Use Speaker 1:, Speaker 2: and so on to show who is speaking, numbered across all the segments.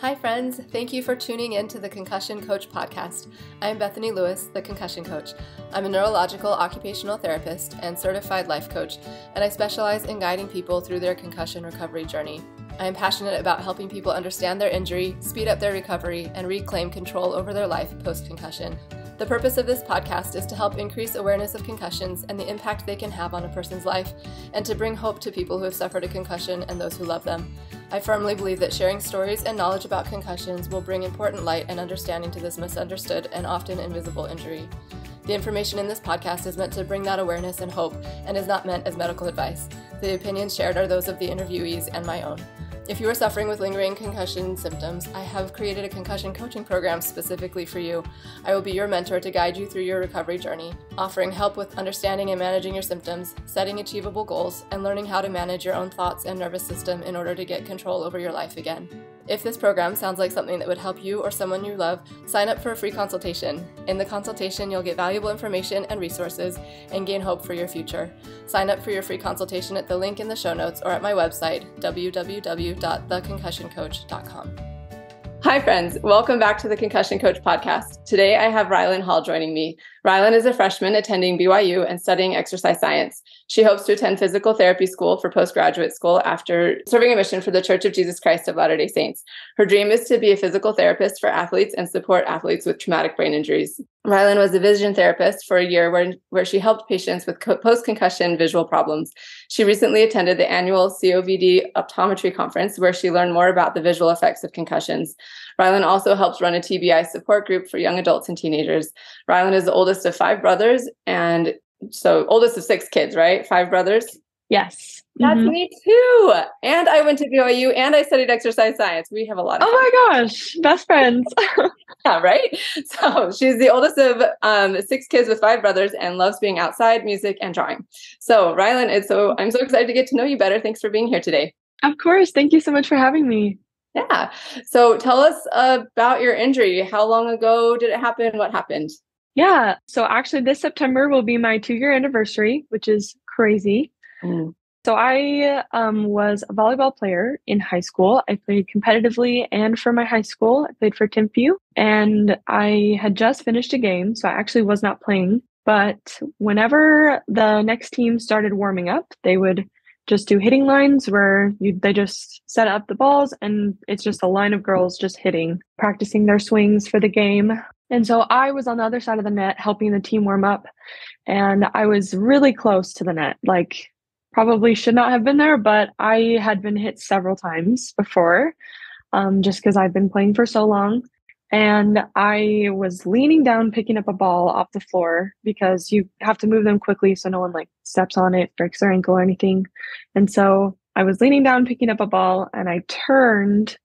Speaker 1: Hi friends, thank you for tuning in to the Concussion Coach podcast. I am Bethany Lewis, the Concussion Coach. I'm a neurological occupational therapist and certified life coach, and I specialize in guiding people through their concussion recovery journey. I am passionate about helping people understand their injury, speed up their recovery, and reclaim control over their life post-concussion. The purpose of this podcast is to help increase awareness of concussions and the impact they can have on a person's life, and to bring hope to people who have suffered a concussion and those who love them. I firmly believe that sharing stories and knowledge about concussions will bring important light and understanding to this misunderstood and often invisible injury. The information in this podcast is meant to bring that awareness and hope and is not meant as medical advice. The opinions shared are those of the interviewees and my own. If you are suffering with lingering concussion symptoms, I have created a concussion coaching program specifically for you. I will be your mentor to guide you through your recovery journey, offering help with understanding and managing your symptoms, setting achievable goals, and learning how to manage your own thoughts and nervous system in order to get control over your life again. If this program sounds like something that would help you or someone you love, sign up for a free consultation. In the consultation, you'll get valuable information and resources and gain hope for your future. Sign up for your free consultation at the link in the show notes or at my website, www.theconcussioncoach.com. Hi friends, welcome back to the Concussion Coach podcast. Today I have Rylynn Hall joining me. Rylynn is a freshman attending BYU and studying exercise science. She hopes to attend physical therapy school for postgraduate school after serving a mission for the Church of Jesus Christ of Latter-day Saints. Her dream is to be a physical therapist for athletes and support athletes with traumatic brain injuries. Rylynn was a vision therapist for a year where she helped patients with post-concussion visual problems. She recently attended the annual COVD optometry conference where she learned more about the visual effects of concussions. Rylynn also helps run a TBI support group for young adults and teenagers. Rylynn is the oldest of 5 brothers, and so oldest of 6 kids, right? 5 brothers?
Speaker 2: Yes.
Speaker 1: That's me too. And I went to BYU and I studied exercise science. We have a lot of fun.
Speaker 2: Oh my gosh, best friends.
Speaker 1: Yeah, right? So she's the oldest of 6 kids with 5 brothers and loves being outside, music, and drawing. So Rylynn, I'm so excited to get to know you better. Thanks for being here today.
Speaker 2: Of course. Thank you so much for having me.
Speaker 1: Yeah. So tell us about your injury. How long ago did it happen? What happened?
Speaker 2: Yeah. So actually this September will be my 2-year anniversary, which is crazy. So I was a volleyball player in high school. I played competitively and for my high school. I played for Timpview, and I had just finished a game. So I actually was not playing. But whenever the next team started warming up, they would just do hitting lines where they just set up the balls, and it's just a line of girls just hitting, practicing their swings for the game. And so I was on the other side of the net helping the team warm up, and I was really close to the net. Like, probably should not have been there, but I had been hit several times before, just because I've been playing for so long. And I was leaning down, picking up a ball off the floor because you have to move them quickly so no one steps on it, breaks their ankle or anything. And so I was leaning down, picking up a ball, and I turned.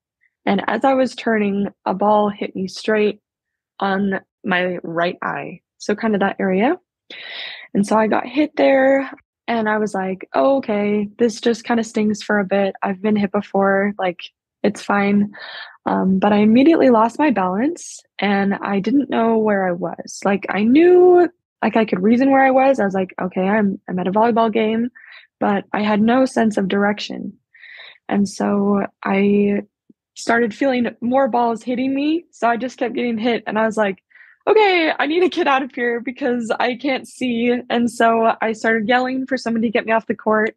Speaker 2: And as I was turning, a ball hit me straight on my right eye. So kind of that area. And so I got hit there. And I was like, oh, okay, this just kind of stings for a bit. I've been hit before, it's fine. But I immediately lost my balance and I didn't know where I was. I knew, I could reason where I was. I was like, okay, I'm at a volleyball game, but I had no sense of direction. And so I started feeling more balls hitting me. So I just kept getting hit and I was like, okay, I need to get out of here because I can't see. And so I started yelling for somebody to get me off the court.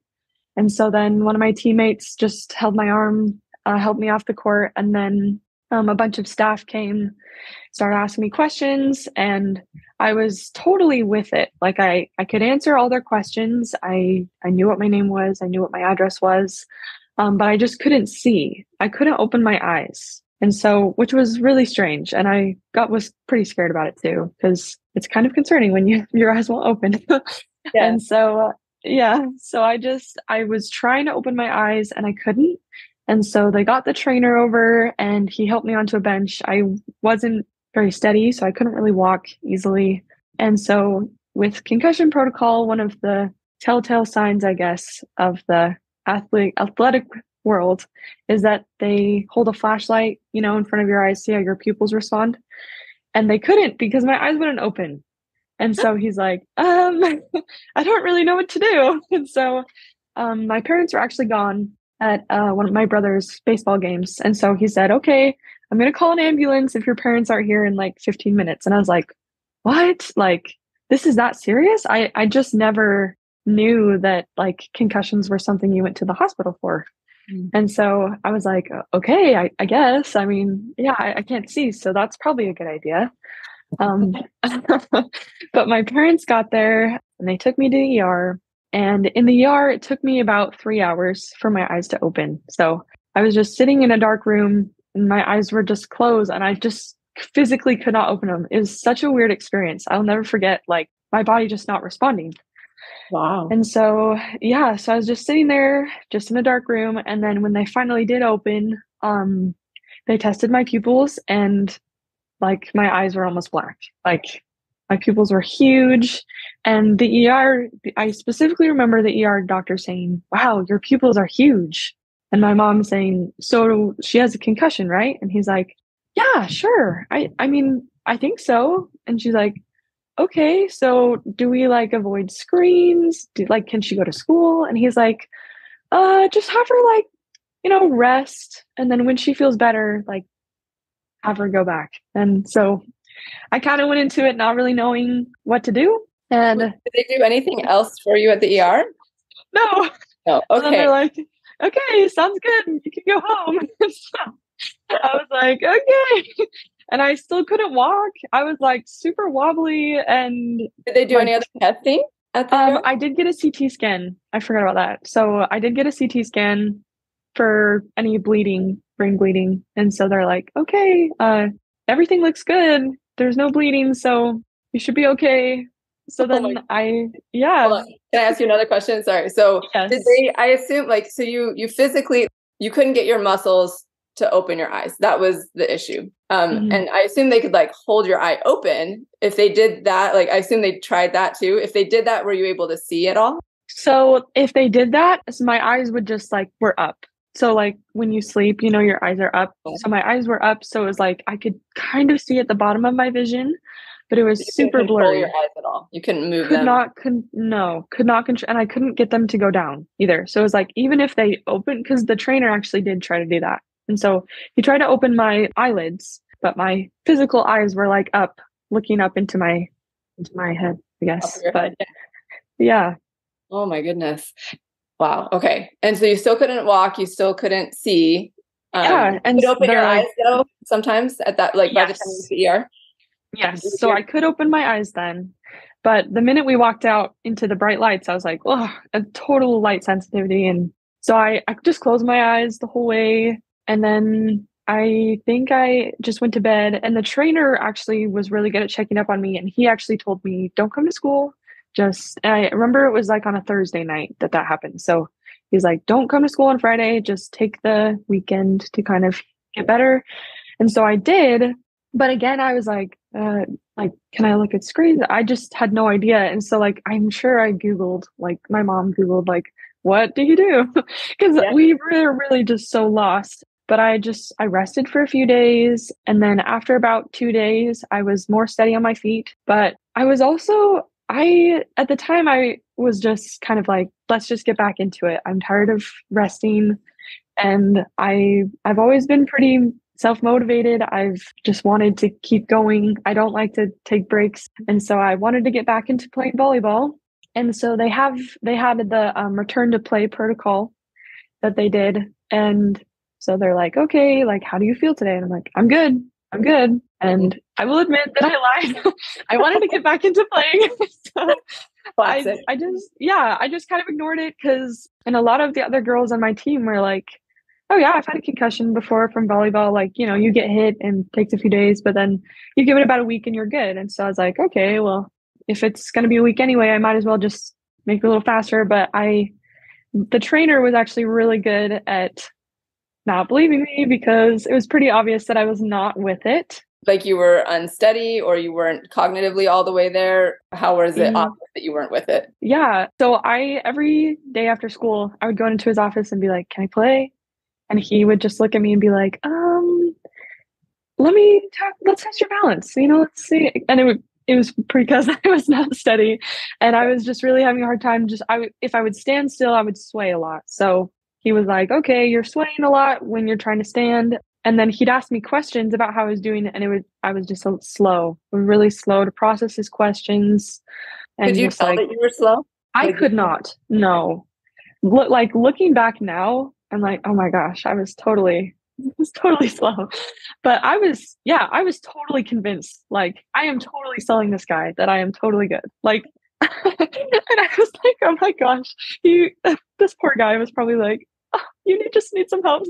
Speaker 2: And so then one of my teammates just held my arm, helped me off the court. And then a bunch of staff came, started asking me questions, and I was totally with it. I could answer all their questions. I knew what my name was. I knew what my address was, but I just couldn't see. I couldn't open my eyes. And so, which was really strange. And I was pretty scared about it too, because it's kind of concerning when your eyes won't open. Yeah. And so, so I was trying to open my eyes and I couldn't. And so they got the trainer over and he helped me onto a bench. I wasn't very steady, so I couldn't really walk easily. And so with concussion protocol, one of the telltale signs, I guess, of the athletic world is that they hold a flashlight, in front of your eyes, see how your pupils respond. And they couldn't because my eyes wouldn't open. And so he's like, I don't really know what to do. And so my parents were actually gone at one of my brother's baseball games. And so he said, okay, I'm going to call an ambulance if your parents aren't here in like 15 minutes. And I was like, what? Like, this is that serious? I just never knew that like concussions were something you went to the hospital for. And so I was like, okay, I guess. I mean, yeah, I can't see, so that's probably a good idea. But my parents got there and they took me to the ER. And in the ER, it took me about 3 hours for my eyes to open. So I was just sitting in a dark room and my eyes were just closed and I just physically could not open them. It was such a weird experience. I'll never forget, like, my body just not responding.
Speaker 1: Wow.
Speaker 2: And so, yeah, so I was just sitting there, just in a dark room. And then when they finally did open, they tested my pupils and like my eyes were almost black. Like my pupils were huge. And the ER, I specifically remember the ER doctor saying, wow, your pupils are huge. And my mom saying, so she has a concussion, right? And he's like, yeah, sure. I mean, I think so. And she's like, okay, so do we like avoid screens? Can she go to school? And he's like, just have her like, rest. And then when she feels better, like have her go back. And so I kind of went into it not really knowing what to do. And
Speaker 1: did they do anything else for you at the ER?
Speaker 2: No.
Speaker 1: No. Okay.
Speaker 2: And they're like, okay, sounds good. You can go home. So I was like, okay. And I still couldn't walk. I was like super wobbly. And
Speaker 1: did they do any other testing at the ER?
Speaker 2: I did get a CT scan. I forgot about that. So I did get a CT scan for any bleeding, brain bleeding. And so they're like, okay, everything looks good. There's no bleeding, so you should be okay. So then yeah.
Speaker 1: Can I ask you another question? Sorry. So
Speaker 2: yes.
Speaker 1: Did they, I assume so you physically, you couldn't get your muscles to open your eyes. That was the issue. And I assume they could like hold your eye open. If they did that, like I assume they tried that too. If they did that, were you able to see at all?
Speaker 2: So if they did that, so my eyes would just were up. So like when you sleep, your eyes are up. So my eyes were up. So it was like, I could kind of see at the bottom of my vision, but it was super blurry.
Speaker 1: Your eyes at all. You couldn't move
Speaker 2: them. Could not control, and I couldn't get them to go down either. So it was like, even if they opened, because the trainer actually did try to do that. And so he tried to open my eyelids, but my physical eyes were like up, looking up into my head, I guess. But yeah.
Speaker 1: Oh my goodness. Wow. Okay. And so you still couldn't walk. You still couldn't see.
Speaker 2: Yeah. And
Speaker 1: you could open your eyes though sometimes at that, like by the time you went to the ER?
Speaker 2: Yes. So I could open my eyes then. But the minute we walked out into the bright lights, I was like, oh, a total light sensitivity. And so I just closed my eyes the whole way. And then I think I just went to bed. And the trainer actually was really good at checking up on me. And he actually told me, don't come to school. I remember it was like on a Thursday night that happened. So he's like, don't come to school on Friday. Just take the weekend to kind of get better. And so I did. But again, I was like, can I look at screens? I just had no idea. And so I'm sure I Googled, my mom Googled, what do you do? Because we were really just so lost. But I rested for a few days. And then after about 2 days, I was more steady on my feet. But I was also, at the time, I was just kind of like, let's just get back into it. I'm tired of resting. And I've always been pretty self-motivated. I've just wanted to keep going. I don't like to take breaks. And so I wanted to get back into playing volleyball. And so they had the return to play protocol that they did. And so they're like, okay, how do you feel today? And I'm like, I'm good. And I will admit that I lied. I wanted to get back into playing. So I just kind of ignored it and a lot of the other girls on my team were like, oh yeah, I've had a concussion before from volleyball. You get hit and it takes a few days, but then you give it about a week and you're good. And so I was like, okay, well, if it's going to be a week anyway, I might as well just make it a little faster. But the trainer was actually really good at not believing me because it was pretty obvious that I was not with it.
Speaker 1: You were unsteady or you weren't cognitively all the way there. How was it obvious that you weren't with it?
Speaker 2: Yeah. So every day after school, I would go into his office and be like, can I play? And he would just look at me and be like, let's test your balance. Let's see. And it was because I was not steady and I was just really having a hard time. If I would stand still, I would sway a lot. So he was like, okay, you're swaying a lot when you're trying to stand. And then he'd ask me questions about how I was doing, and I was just so slow, really slow to process his questions. And
Speaker 1: could you
Speaker 2: just
Speaker 1: tell
Speaker 2: like,
Speaker 1: that you were slow?
Speaker 2: I could not, no. Like looking back now, I'm like, oh my gosh, I was totally slow. But I was totally convinced, like, I am totally selling this guy that I am totally good. Like, and I was like, oh my gosh, this poor guy was probably like, oh, just need some help.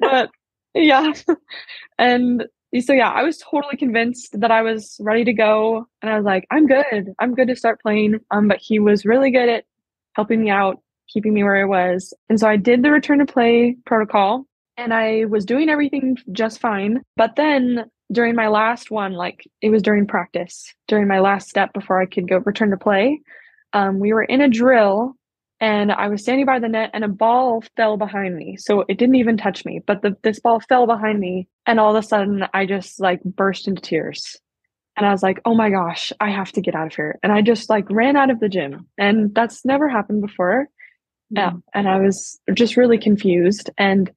Speaker 2: But yeah. And so, yeah, I was totally convinced that I was ready to go. And I was like, I'm good. I'm good to start playing. But he was really good at helping me out, keeping me where I was. And so I did the return to play protocol, and I was doing everything just fine. But then during my last one, like it was during practice, during my last step before I could go return to play, we were in a drill, and I was standing by the net, and a ball fell behind me. So it didn't even touch me, but this ball fell behind me. And all of a sudden I just like burst into tears. And I was like, oh my gosh, I have to get out of here. And I just like ran out of the gym. And that's never happened before. Yeah. And I was just really confused. And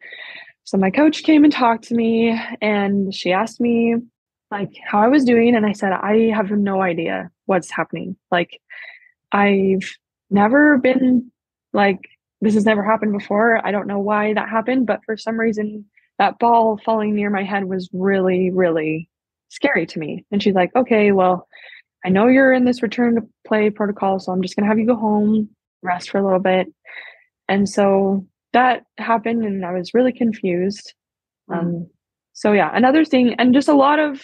Speaker 2: so my coach came and talked to me, and she asked me like how I was doing. And I said, I have no idea what's happening. Like, I've never been like, this has never happened before. I don't know why that happened, but for some reason that ball falling near my head was really, really scary to me. And she's like, okay, well, I know you're in this return to play protocol, so I'm just going to have you go home, rest for a little bit. And so that happened, and I was really confused. So yeah, another thing, and just a lot of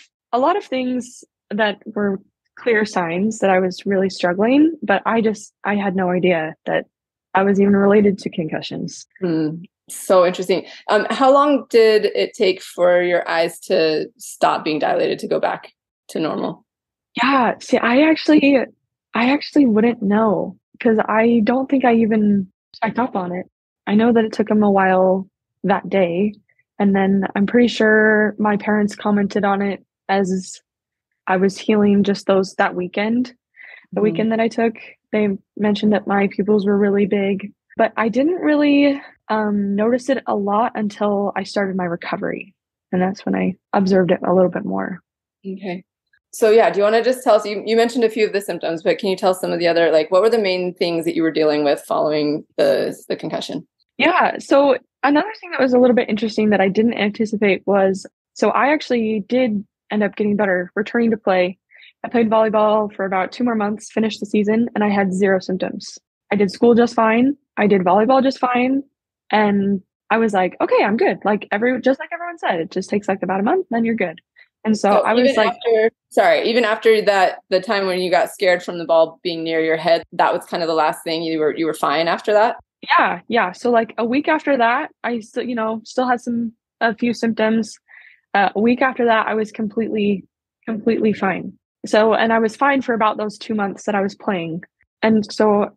Speaker 2: things that were clear signs that I was really struggling, but I had no idea that I was even related to concussions.
Speaker 1: So interesting. How long did it take for your eyes to stop being dilated to go back to normal?
Speaker 2: Yeah, see, I actually wouldn't know, because I don't think I even checked up on it. I know that it took him a while that day, and then I'm pretty sure my parents commented on it as I was healing just that weekend. The weekend that I took, they mentioned that my pupils were really big, but I didn't really notice it a lot until I started my recovery. And that's when I observed it a little bit more.
Speaker 1: Okay. So yeah, do you want to just tell us, you mentioned a few of the symptoms, but can you tell some of the other, like, what were the main things that you were dealing with following the concussion?
Speaker 2: Yeah. So another thing that was a little bit interesting that I didn't anticipate was, so I actually did end up getting better, returning to play. I played volleyball for about 2 more months, finished the season, and I had 0 symptoms. I did school just fine. I did volleyball just fine. And I was like, okay, I'm good. Just like everyone said, it just takes like about a month, then you're good. And so I was like,
Speaker 1: even after that, the time when you got scared from the ball being near your head, that was kind of the last thing. You were fine after that?
Speaker 2: Yeah. So like a week after that, I still had a few symptoms. A week after that, I was completely fine. So, and I was fine for about those 2 months that I was playing. And so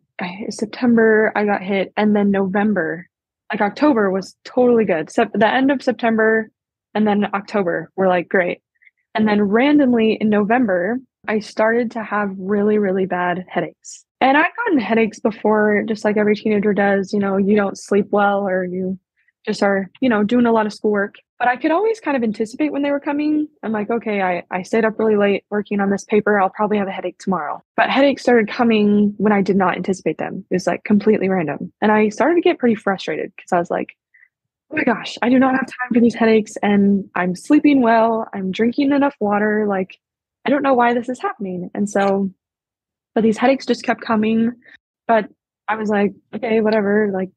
Speaker 2: September, I got hit. And then November, like October was totally good. So the end of September and then October were like great. And then randomly in November, I started to have really, really bad headaches. And I've gotten headaches before, just like every teenager does. You don't sleep well, or you just are, doing a lot of schoolwork. But I could always kind of anticipate when they were coming. I'm like, okay, I stayed up really late working on this paper. I'll probably have a headache tomorrow. But headaches started coming when I did not anticipate them. It was like completely random. And I started to get pretty frustrated, because I was like, oh my gosh, I do not have time for these headaches, and I'm sleeping well. I'm drinking enough water. Like, I don't know why this is happening. And so, but these headaches just kept coming. But I was like, okay, whatever. Like,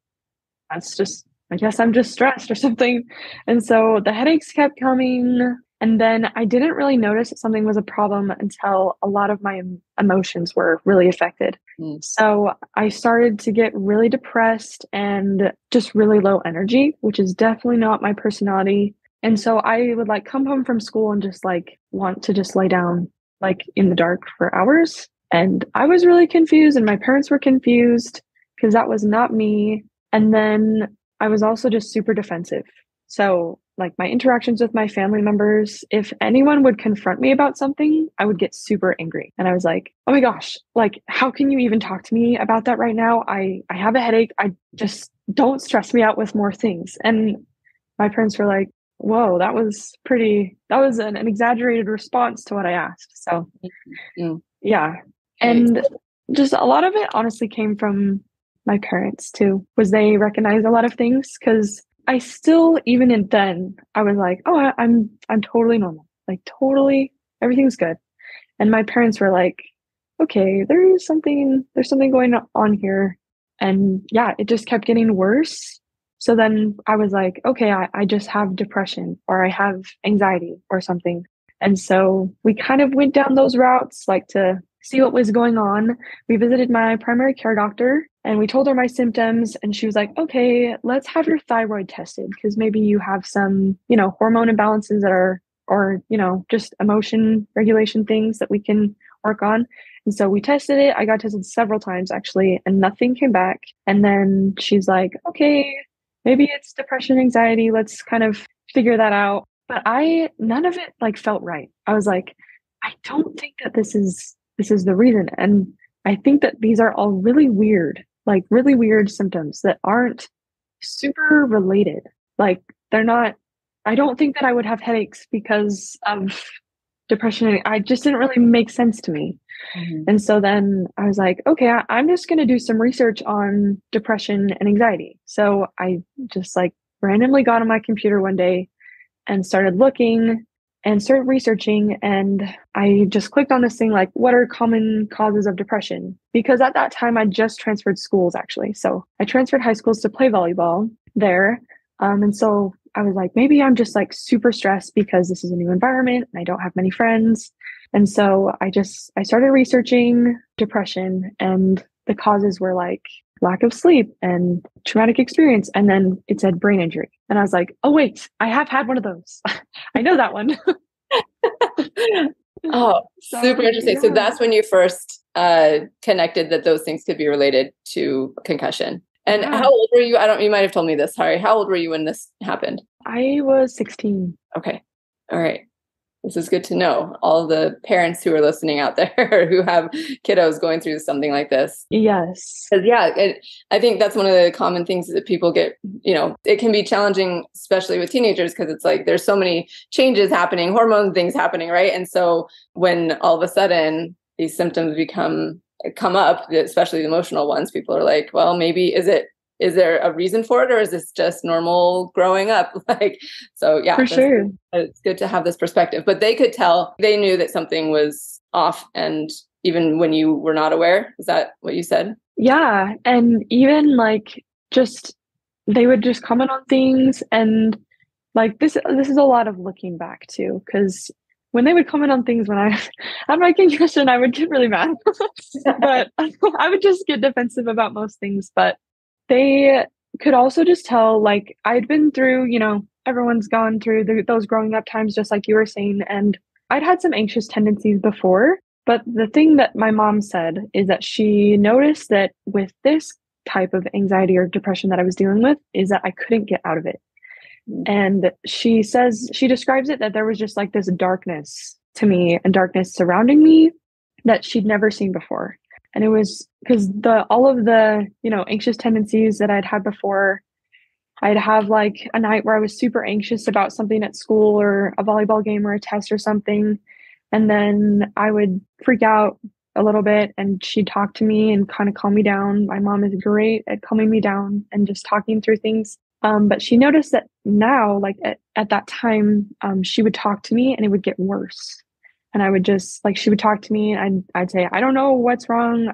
Speaker 2: I guess I'm just stressed or something. And so the headaches kept coming. And then I didn't really notice that something was a problem until a lot of my emotions were really affected. So I started to get really depressed and just really low energy, which is definitely not my personality. And so I would like come home from school and just like want to just lay down like in the dark for hours. And I was really confused, and my parents were confused, because that was not me. And then I was also just super defensive. So like my interactions with my family members, if anyone would confront me about something, I would get super angry. And I was like, oh my gosh, like, how can you even talk to me about that right now? I have a headache. don't stress me out with more things. And my parents were like, whoa, that was an exaggerated response to what I asked. So yeah. And just a lot of it honestly came from my parents too, was they recognized a lot of things, because I still, even then, I was like, oh, I'm totally normal. Like totally, everything's good. And my parents were like, okay, there's something going on here. And yeah, it just kept getting worse. So then I was like, okay, I just have depression, or I have anxiety or something. And so we kind of went down those routes, like to see what was going on. We visited my primary care doctor and we told her my symptoms, and she was like, okay, let's have your thyroid tested, because maybe you have some, hormone imbalances that are, or, just emotion regulation things that we can work on. And so we tested it. I got tested several times actually, and nothing came back. And then she's like, okay, maybe it's depression, anxiety. Let's kind of figure that out. But none of it like felt right. I was like, I don't think that this is the reason. And I think that these are all really weird symptoms that aren't super related. Like they're not, I don't think that I would have headaches because of depression. I just didn't really make sense to me. And so then I was like, okay, I'm just going to do some research on depression and anxiety. So I just like randomly got on my computer one day and started looking and started researching. And I just clicked on this thing, like, what are common causes of depression? Because at that time I just transferred schools actually. So I transferred high schools to play volleyball there. And so I was like, maybe I'm just like super stressed because this is a new environment and I don't have many friends. And so I started researching depression, and the causes were like lack of sleep and traumatic experience. And then it said brain injury. And I was like, oh, wait, I have had one of those. I know that one.
Speaker 1: Oh, super interesting. Yeah. So that's when you first connected that those things could be related to concussion. And how old were you? You might have told me this. Sorry. How old were you when this happened?
Speaker 2: I was 16.
Speaker 1: Okay. All right. This is good to know. All the parents who are listening out there who have kiddos going through something like this.
Speaker 2: Yes.
Speaker 1: I think that's one of the common things that people get, it can be challenging, especially with teenagers, because it's like there's so many changes happening, hormone things happening, right? And so when all of a sudden these symptoms come up, especially the emotional ones, people are like, well, maybe is there a reason for it, or is this just normal growing up?
Speaker 2: For sure.
Speaker 1: It's good to have this perspective. But they knew that something was off, and even when you were not aware. Is that what you said?
Speaker 2: Yeah. And even they would just comment on things, and like this is a lot of looking back too, because when they would comment on things when I had my concussion, I would get really mad. But I would just get defensive about most things. But they could also just tell, like, I'd been through, everyone's gone through those growing up times, just like you were saying. And I'd had some anxious tendencies before. But the thing that my mom said is that she noticed that with this type of anxiety or depression that I was dealing with, is that I couldn't get out of it. And she describes it that there was just like this darkness to me and darkness surrounding me that she'd never seen before. And it was because all of the, anxious tendencies that I'd had before, I'd have like a night where I was super anxious about something at school or a volleyball game or a test or something. And then I would freak out a little bit, and she'd talk to me and kind of calm me down. My mom is great at calming me down and just talking through things. But she noticed that now, like at that time, she would talk to me and it would get worse. And I would just she would talk to me and I'd say, I don't know what's wrong.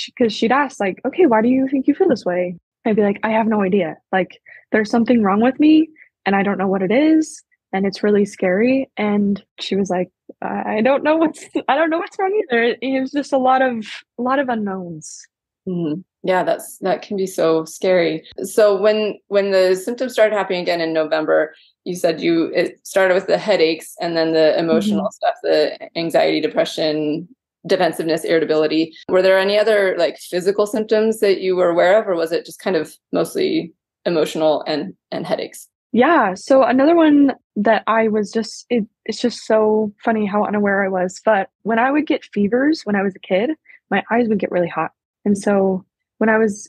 Speaker 2: Because she'd ask like, okay, why do you think you feel this way? I'd be like, I have no idea. Like there's something wrong with me and I don't know what it is. And it's really scary. And she was like, I don't know what's wrong either. It was just a lot of unknowns.
Speaker 1: Mm-hmm. Yeah, that can be so scary. So when the symptoms started happening again in November, you said it started with the headaches and then the emotional stuff, the anxiety, depression, defensiveness, irritability. Were there any other like physical symptoms that you were aware of, or was it just kind of mostly emotional and headaches?
Speaker 2: Yeah. So another one that I was it's just so funny how unaware I was. But when I would get fevers when I was a kid, my eyes would get really hot. And so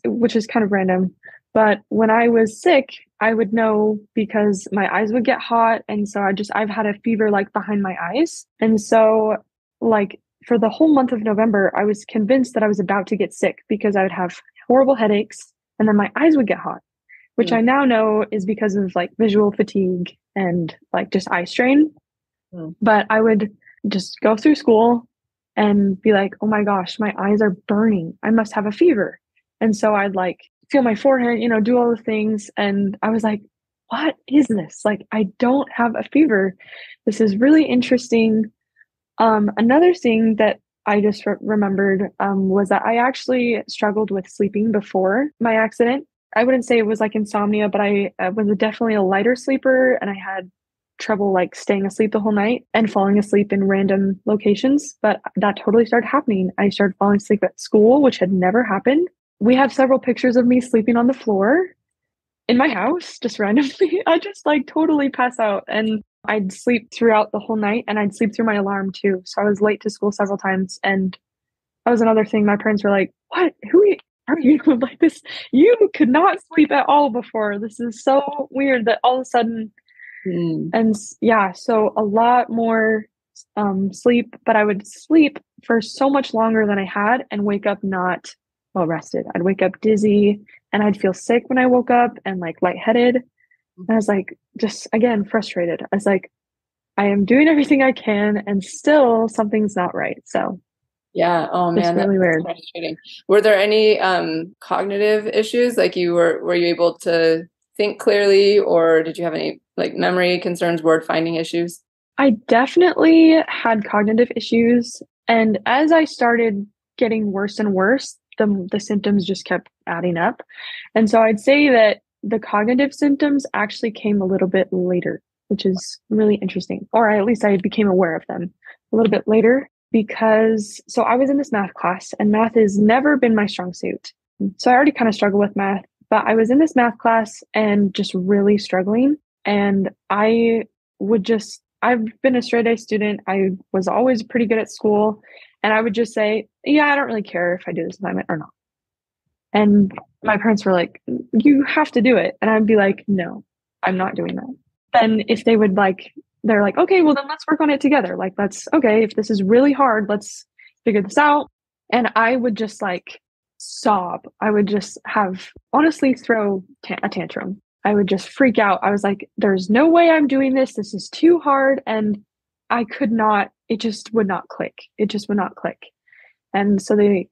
Speaker 2: which is kind of random, But when I was sick, I would know because my eyes would get hot. And so I've had a fever like behind my eyes. And so, like, for the whole month of November, I was convinced that I was about to get sick because I would have horrible headaches and then my eyes would get hot, which I now know is because of like visual fatigue and like just eye strain. But I would just go through school and be like, oh my gosh, my eyes are burning. I must have a fever. And so I'd like feel my forehead, do all the things. And I was like, what is this? Like, I don't have a fever. This is really interesting. Another thing that I just remembered was that I actually struggled with sleeping before my accident. I wouldn't say it was like insomnia, but I was definitely a lighter sleeper, and I had trouble like staying asleep the whole night and falling asleep in random locations. But that totally started happening. I started falling asleep at school, which had never happened. We have several pictures of me sleeping on the floor in my house, just randomly. I just like totally pass out, and I'd sleep throughout the whole night, and I'd sleep through my alarm too. So I was late to school several times. And that was another thing. My parents were like, what? Who are you? Like this? You could not sleep at all before. This is so weird that all of a sudden. And yeah, so a lot more sleep, but I would sleep for so much longer than I had and wake up not well rested. I'd wake up dizzy and I'd feel sick when I woke up and like lightheaded. And I was like, just again, frustrated. I was like, I am doing everything I can and still something's not right. So
Speaker 1: yeah. Oh man,
Speaker 2: really weird.
Speaker 1: Frustrating. Were there any cognitive issues? Like were you able to think clearly, or did you have any like memory concerns, word finding issues?
Speaker 2: I definitely had cognitive issues. And as I started getting worse and worse, the symptoms just kept adding up. And so I'd say that the cognitive symptoms actually came a little bit later, which is really interesting. Or at least I became aware of them a little bit later so I was in this math class, and math has never been my strong suit. So I already kind of struggle with math, but I was in this math class and just really struggling. And I've been a straight A student. I was always pretty good at school. And I would just say, yeah, I don't really care if I do this assignment or not. And my parents were like, you have to do it. And I'd be like, no, I'm not doing that. Then if they would they're like, okay, well then let's work on it together. Like, okay, if this is really hard, let's figure this out. And I would just like sob. I would just honestly throw a tantrum. I would just freak out. I was like, there's no way I'm doing this. This is too hard. And I could not, it just would not click. It just would not click. And so this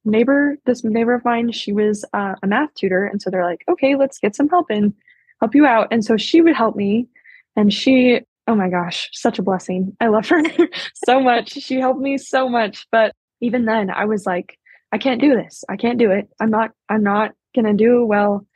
Speaker 2: neighbor of mine, she was a math tutor. And so they're like, okay, let's get some help and help you out. And so she would help me. And oh my gosh, such a blessing. I love her so much. She helped me so much. But even then I was like, I can't do this. I can't do it. I'm not going to do well.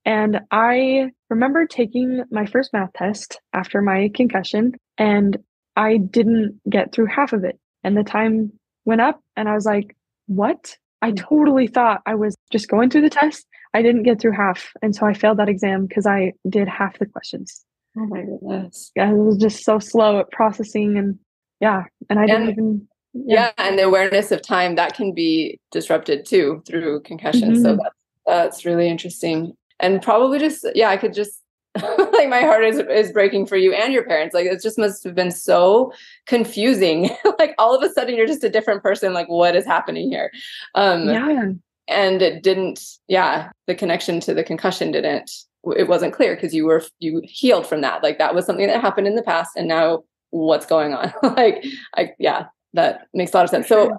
Speaker 2: And I remember taking my first math test after my concussion, and I didn't get through half of it. And the time went up, and I was like, what? I totally thought I was just going through the test. I didn't get through half. And so I failed that exam because I did half the questions.
Speaker 1: Oh my goodness.
Speaker 2: Yeah, it was just so slow at processing. And and I didn't even.
Speaker 1: Yeah, and the awareness of time that can be disrupted too through concussion. So that's really interesting. And probably I could just like my heart is breaking for you and your parents. Like it just must have been so confusing. Like all of a sudden you're just a different person. Like what is happening here? And it didn't. Yeah, the connection to the concussion it wasn't clear because you healed from that. Like that was something that happened in the past, and now what's going on? That makes a lot of sense. So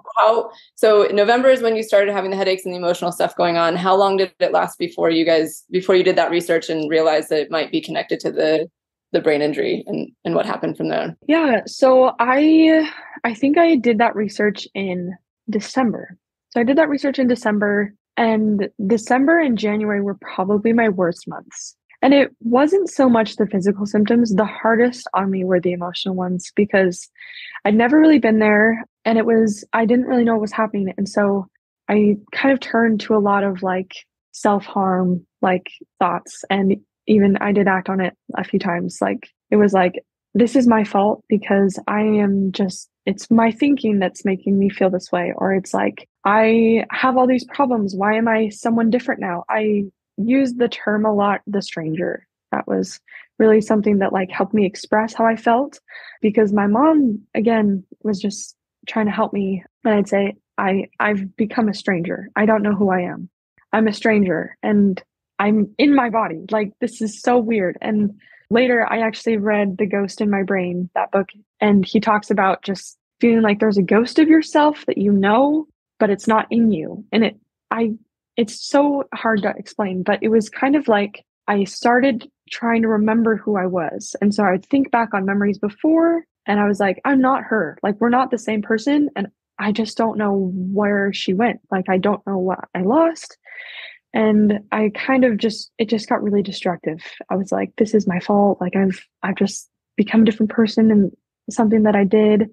Speaker 1: November is when you started having the headaches and the emotional stuff going on. How long did it last before you did that research and realized that it might be connected to the brain injury, and what happened from there?
Speaker 2: Yeah. So I think I did that research in December. So I did that research in December, and December and January were probably my worst months. And it wasn't so much the physical symptoms. The hardest on me were the emotional ones because I'd never really been there, and I didn't really know what was happening. And so I kind of turned to a lot of like self-harm, like thoughts. And even I did act on it a few times. Like it was like, this is my fault because I am just it's my thinking that's making me feel this way, or it's like, I have all these problems. Why am I someone different now? I use the term a lot, the stranger. That was really something that like helped me express how I felt, because my mom, again, was just trying to help me. And I'd say, I've become a stranger. I don't know who I am. I'm a stranger and I'm in my body. Like, this is so weird. And later I actually read The Ghost in My Brain, that book, and he talks about just feeling like there's a ghost of yourself that you know, but it's not in you. And it's so hard to explain, but it was kind of like I started trying to remember who I was. And so I'd think back on memories before, and I was like, I'm not her. Like, we're not the same person. And I just don't know where she went. Like, I don't know what I lost. And I kind of it just got really destructive. I was like, this is my fault. Like, I've just become a different person and something that I did.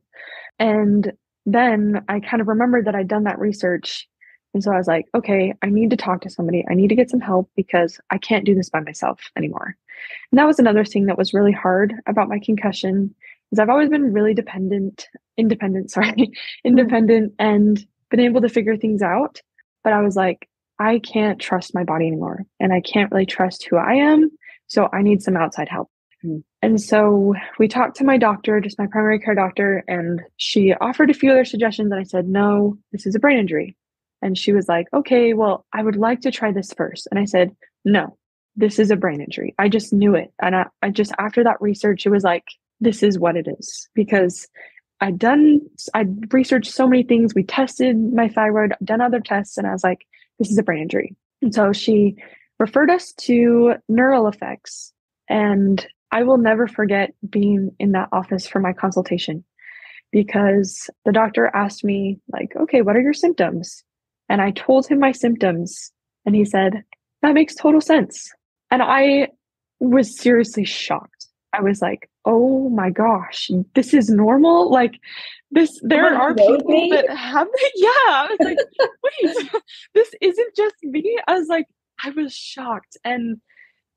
Speaker 2: And then I kind of remembered that I'd done that research. And so I was like, okay, I need to talk to somebody. I need to get some help because I can't do this by myself anymore. And that was another thing that was really hard about my concussion, is I've always been really independent and been able to figure things out. But I was like, I can't trust my body anymore, and I can't really trust who I am. So I need some outside help. And so we talked to my doctor, just my primary care doctor, and she offered a few other suggestions. And I said, no, this is a brain injury. And she was like, okay, well, I would like to try this first. And I said, no, this is a brain injury. I just knew it. And I just, after that research, it was like, this is what it is, because I'd researched so many things. We tested my thyroid, done other tests, and I was like, this is a brain injury. And so she referred us to neural effects. And I will never forget being in that office for my consultation, because the doctor asked me, like, okay, what are your symptoms? And I told him my symptoms, and he said, that makes total sense. And I was seriously shocked. I was like, oh my gosh, this is normal? Like, there are people that have it. Yeah. I was like, wait, this isn't just me. I was shocked. And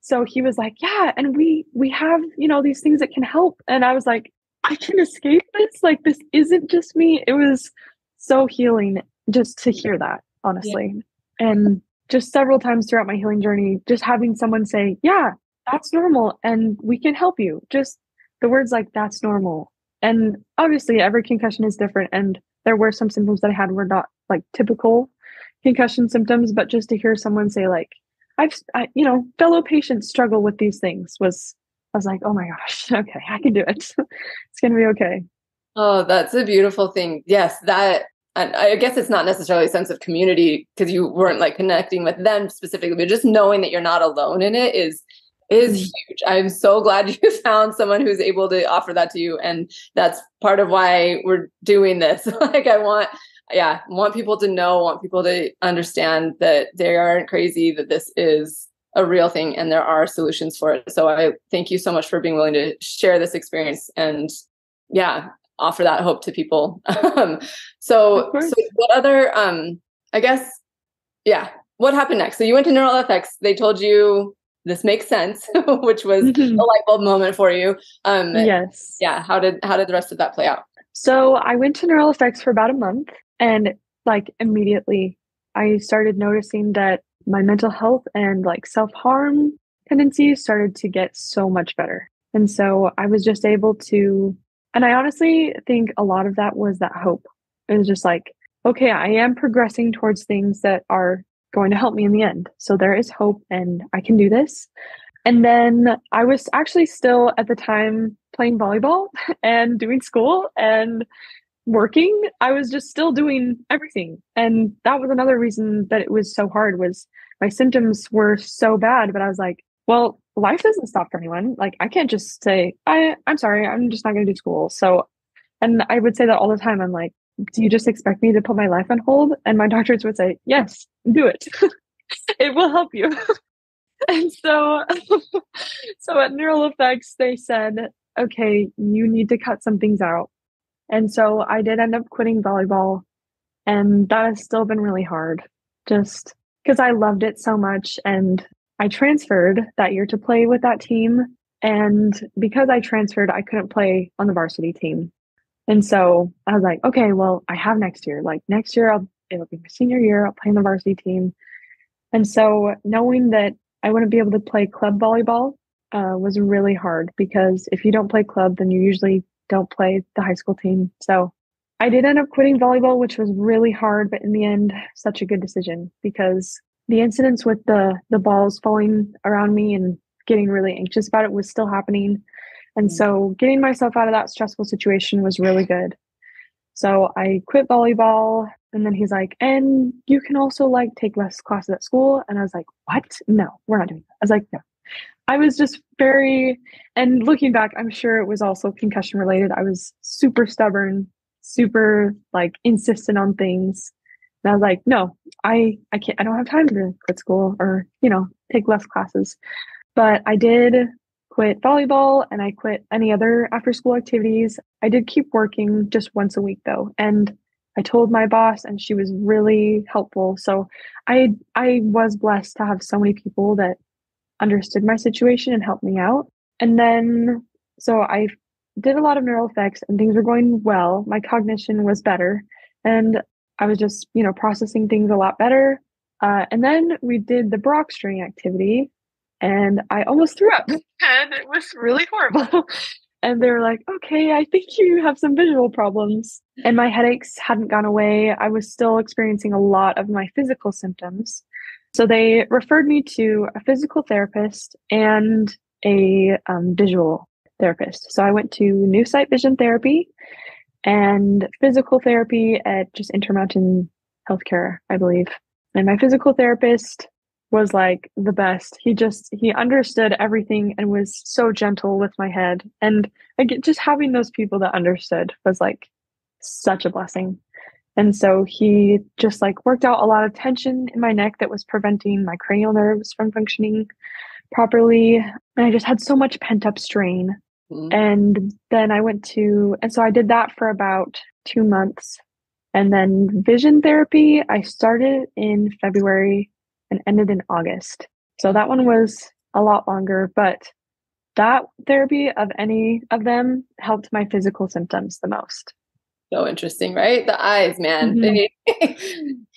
Speaker 2: so he was like, yeah, and we have, these things that can help. And I was like, I can escape this. Like, this isn't just me. It was so healing just to hear that, honestly. Yeah. And just several times throughout my healing journey, just having someone say, yeah, that's normal and we can help you. Just the words like, that's normal. And obviously every concussion is different. And there were some symptoms that I had were not like typical concussion symptoms, but just to hear someone say like, fellow patients struggle with these things, I was like, oh my gosh, okay, I can do it. It's going to be okay.
Speaker 1: Oh, that's a beautiful thing. Yes. And I guess it's not necessarily a sense of community because you weren't like connecting with them specifically, but just knowing that you're not alone in it is huge. I'm so glad you found someone who's able to offer that to you. And that's part of why we're doing this. Like, I want people to know, want people to understand that they aren't crazy, that this is a real thing and there are solutions for it. So I thank you so much for being willing to share this experience and offer that hope to people. So what other, what happened next? So you went to Neural Effects. They told you this makes sense, which was a light bulb moment for you.
Speaker 2: Yes.
Speaker 1: Yeah. How did the rest of that play out?
Speaker 2: So I went to Neural Effects for about a month, and like immediately I started noticing that my mental health and like self-harm tendencies started to get so much better. And so I was just able to, and I honestly think a lot of that was that hope. It was just like, okay, I am progressing towards things that are going to help me in the end. So there is hope and I can do this. And then I was actually still at the time playing volleyball and doing school and working. I was just still doing everything. And that was another reason that it was so hard, was my symptoms were so bad, but I was like, well, life doesn't stop for anyone. Like, I can't just say, I'm sorry, I'm just not going to do school. So, and I would say that all the time. I'm like, do you just expect me to put my life on hold? And my doctors would say, yes, do it. It will help you. And so at Neural Effects, they said, okay, you need to cut some things out. And so I did end up quitting volleyball. And that has still been really hard, just because I loved it so much. And I transferred that year to play with that team. And because I transferred, I couldn't play on the varsity team. And so I was like, okay, well, I have next year. Like next year, it'll be my senior year. I'll play on the varsity team. And so knowing that I wouldn't be able to play club volleyball was really hard because if you don't play club, then you usually don't play the high school team. So I did end up quitting volleyball, which was really hard, but in the end, such a good decision because the incidents with the balls falling around me and getting really anxious about it was still happening. And so getting myself out of that stressful situation was really good. So I quit volleyball, and then he's like, and you can also like take less classes at school. And I was like, what? No, we're not doing that. I was like, no. I was just and looking back, I'm sure it was also concussion related. I was super stubborn, super like insistent on things. And I was like, no, I can't, I don't have time to quit school or, take less classes. But I did quit volleyball and I quit any other after school activities. I did keep working just once a week though. And I told my boss and she was really helpful. So I was blessed to have so many people that understood my situation and helped me out. And then, so I did a lot of neural effects and things were going well. My cognition was better and I was just, processing things a lot better. And then we did the Brock string activity and I almost threw up and it was really horrible. And they were like, okay, I think you have some visual problems. And my headaches hadn't gone away. I was still experiencing a lot of my physical symptoms. So they referred me to a physical therapist and a visual therapist. So I went to new sight vision therapy and physical therapy at just Intermountain Healthcare, I believe. And my physical therapist was like the best. He understood everything and was so gentle with my head. And just having those people that understood was like such a blessing. And so he just like worked out a lot of tension in my neck that was preventing my cranial nerves from functioning properly. And I just had so much pent up strain. And then so I did that for about 2 months. And then vision therapy, I started in February and ended in August. So that one was a lot longer, but that therapy of any of them helped my physical symptoms the most.
Speaker 1: So interesting, right? The eyes, man,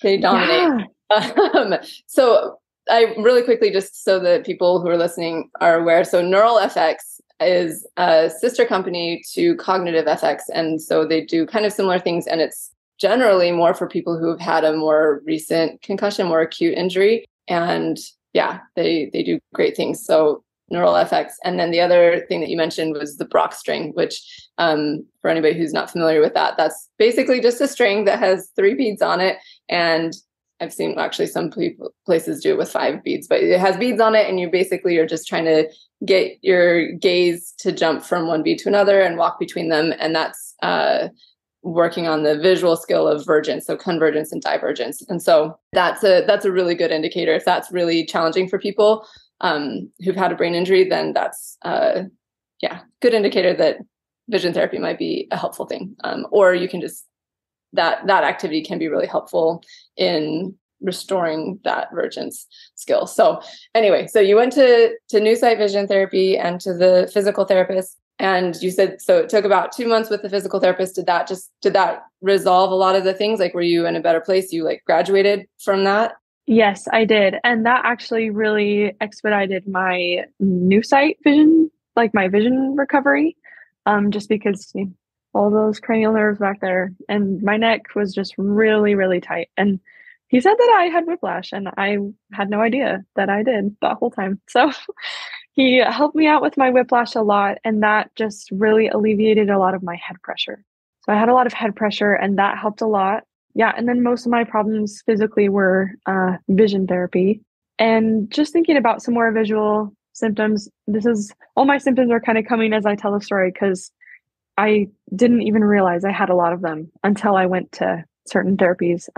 Speaker 1: they dominate. Yeah. So I really quickly, just so that people who are listening are aware. So Neural FX is a sister company to Cognitive FX. And so they do kind of similar things. And it's generally more for people who have had a more recent concussion, more acute injury. And yeah, they do great things. So Neural FX. And then the other thing that you mentioned was the Brock string, which for anybody who's not familiar with that, that's basically just a string that has 3 beads on it. And I've seen actually some places do it with 5 beads, but it has beads on it. And you basically are just trying to get your gaze to jump from one bead to another and walk between them. And that's working on the visual skill of vergence, so convergence and divergence. And so that's a really good indicator. If that's really challenging for people who've had a brain injury, then that's good indicator that vision therapy might be a helpful thing. Or you can just that activity can be really helpful in restoring that vergence skill. So anyway, so you went to new sight vision therapy and to the physical therapist. And you said, so it took about 2 months with the physical therapist. Did that resolve a lot of the things? Like, were you in a better place? You like graduated from that?
Speaker 2: Yes, I did. And that actually really expedited my new sight vision, like my vision recovery, just because all those cranial nerves back there and my neck was just really, really tight. And he said that I had whiplash and I had no idea that I did that whole time. So he helped me out with my whiplash a lot, and that just really alleviated a lot of my head pressure. So I had a lot of head pressure, and that helped a lot. Yeah, and then most of my problems physically were vision therapy. And just thinking about some more visual symptoms, all my symptoms are kind of coming as I tell the story because I didn't even realize I had a lot of them until I went to certain therapies.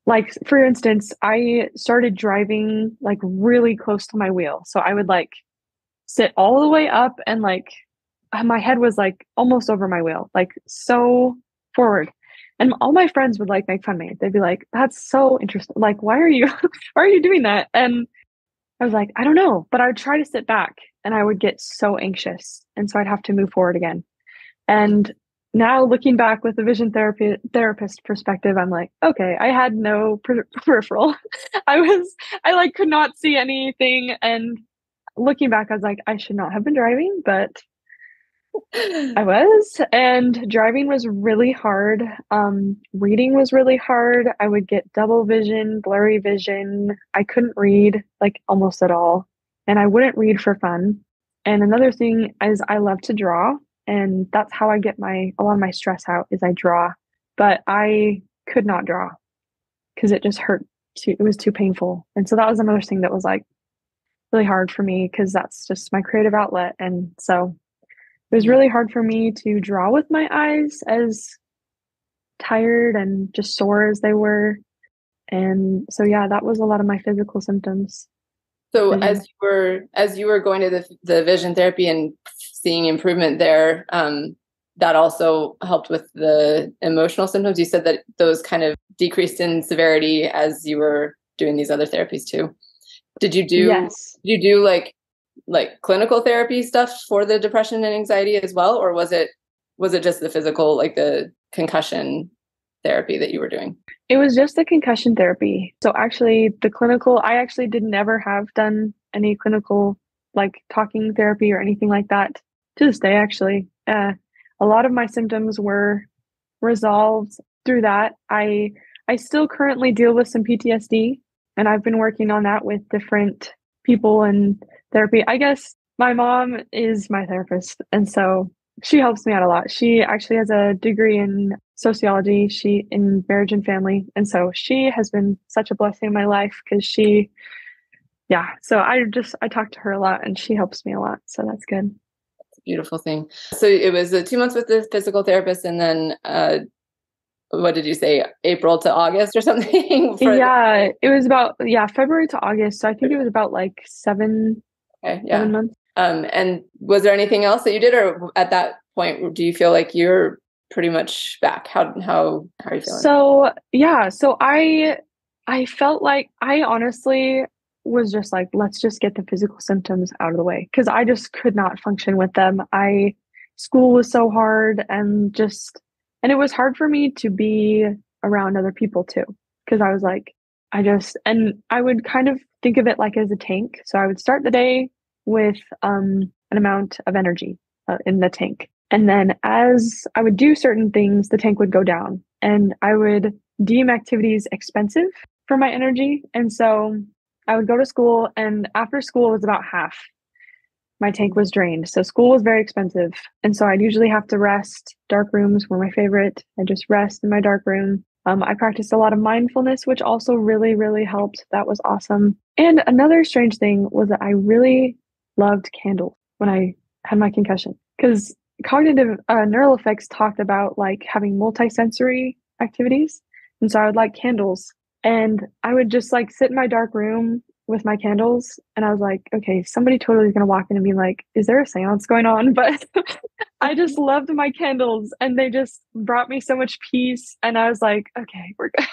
Speaker 2: Like, for instance, I started driving like really close to my wheel. So I would like sit all the way up and like my head was like almost over my wheel, like so forward. And all my friends would like make fun of me. They'd be like, that's so interesting. Like, why are you doing that? And I was like, I don't know, but I would try to sit back and I would get so anxious. And so I'd have to move forward again. And now looking back with the therapist perspective, I'm like, okay, I had no peripheral. I like could not see anything. And looking back, I was like, I should not have been driving, but I was. And driving was really hard. Reading was really hard. I would get double vision, blurry vision. I couldn't read like almost at all. And I wouldn't read for fun. And another thing is I love to draw. And that's how I get a lot of my stress out is I draw. But I could not draw because it just hurt it was too painful. And so that was another thing that was like really hard for me because that's just my creative outlet. And so it was really hard for me to draw with my eyes, as tired and just sore as they were. And so, yeah, that was a lot of my physical symptoms.
Speaker 1: So as you were going to the vision therapy and seeing improvement there, that also helped with the emotional symptoms. You said that those kind of decreased in severity as you were doing these other therapies too. Did you do like clinical therapy stuff for the depression and anxiety as well? Or was it just the physical, like the concussion therapy that you were doing?
Speaker 2: It was just the concussion therapy. So actually the clinical, I actually did never have done any clinical like talking therapy or anything like that to this day, actually. A lot of my symptoms were resolved through that. I still currently deal with some PTSD, and I've been working on that with different people and therapy. I guess my mom is my therapist, and so she helps me out a lot. She actually has a degree in sociology, in marriage and family. And so she has been such a blessing in my life because so I talk to her a lot and she helps me a lot. So that's good.
Speaker 1: That's a beautiful thing. So it was 2 months with the physical therapist and then, what did you say, April to August or something?
Speaker 2: It was about, February to August. So I think it was about like 7 months.
Speaker 1: And was there anything else that you did, or at that point, do you feel like you're pretty much back? How are you feeling?
Speaker 2: So I felt like I honestly was just like, let's just get the physical symptoms out of the way because I just could not function with them. School was so hard and it was hard for me to be around other people too because I was like, and I would kind of think of it like as a tank. So I would start the day with an amount of energy in the tank. And then as I would do certain things, the tank would go down and I would deem activities expensive for my energy. And so I would go to school, and after school was about half. My tank was drained. So school was very expensive. And so I'd usually have to rest. Dark rooms were my favorite. I just rest in my dark room. I practiced a lot of mindfulness, which also really, really helped. That was awesome. And another strange thing was that I really loved candles when I had my concussion because cognitive neural effects talked about like having multisensory activities. And so I would like candles. And I would just like sit in my dark room with my candles. And I was like, okay, somebody totally is going to walk in and be like, is there a seance going on? But I just loved my candles and they just brought me so much peace. And I was like, okay, we're good.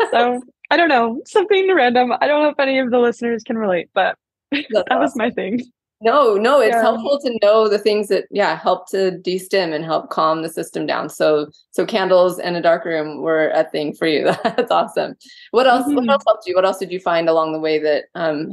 Speaker 2: So I don't know, something random. I don't know if any of the listeners can relate, but that was my thing.
Speaker 1: No, it's helpful to know the things that, help to de-stim and help calm the system down. So candles and a dark room were a thing for you. That's awesome. What else? Mm-hmm. What else helped you? What else did you find along the way that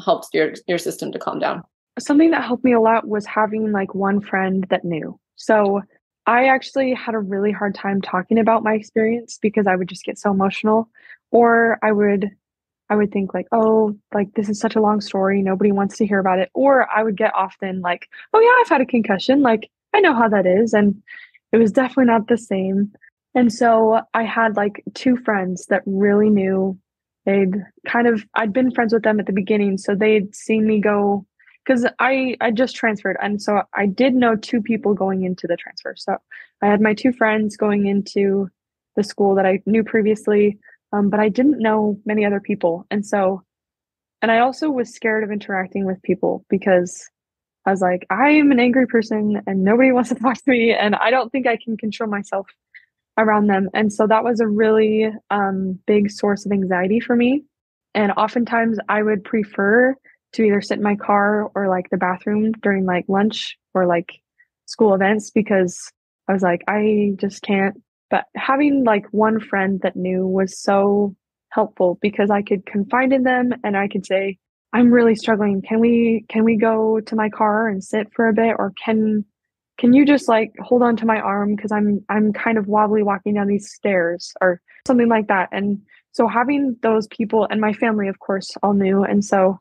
Speaker 1: helped your system to calm down?
Speaker 2: Something that helped me a lot was having like one friend that knew. So I actually had a really hard time talking about my experience because I would just get so emotional, or I would think like, oh, like this is such a long story. Nobody wants to hear about it. Or I would get often like, oh yeah, I've had a concussion. Like I know how that is. And it was definitely not the same. And so I had like 2 friends that really knew. I'd been friends with them at the beginning. So they'd seen me go, because I just transferred. And so I did know 2 people going into the transfer. So I had my 2 friends going into the school that I knew previously. But I didn't know many other people. And I also was scared of interacting with people because I was like, I am an angry person and nobody wants to talk to me. And I don't think I can control myself around them. And so that was a really big source of anxiety for me. And oftentimes I would prefer to either sit in my car or like the bathroom during like lunch or like school events because I was like, I just can't. But having like one friend that knew was so helpful because I could confide in them and I could say, I'm really struggling. Can we go to my car and sit for a bit, or can you just like hold on to my arm because I'm kind of wobbly walking down these stairs or something like that. And so having those people, and my family of course all knew, and so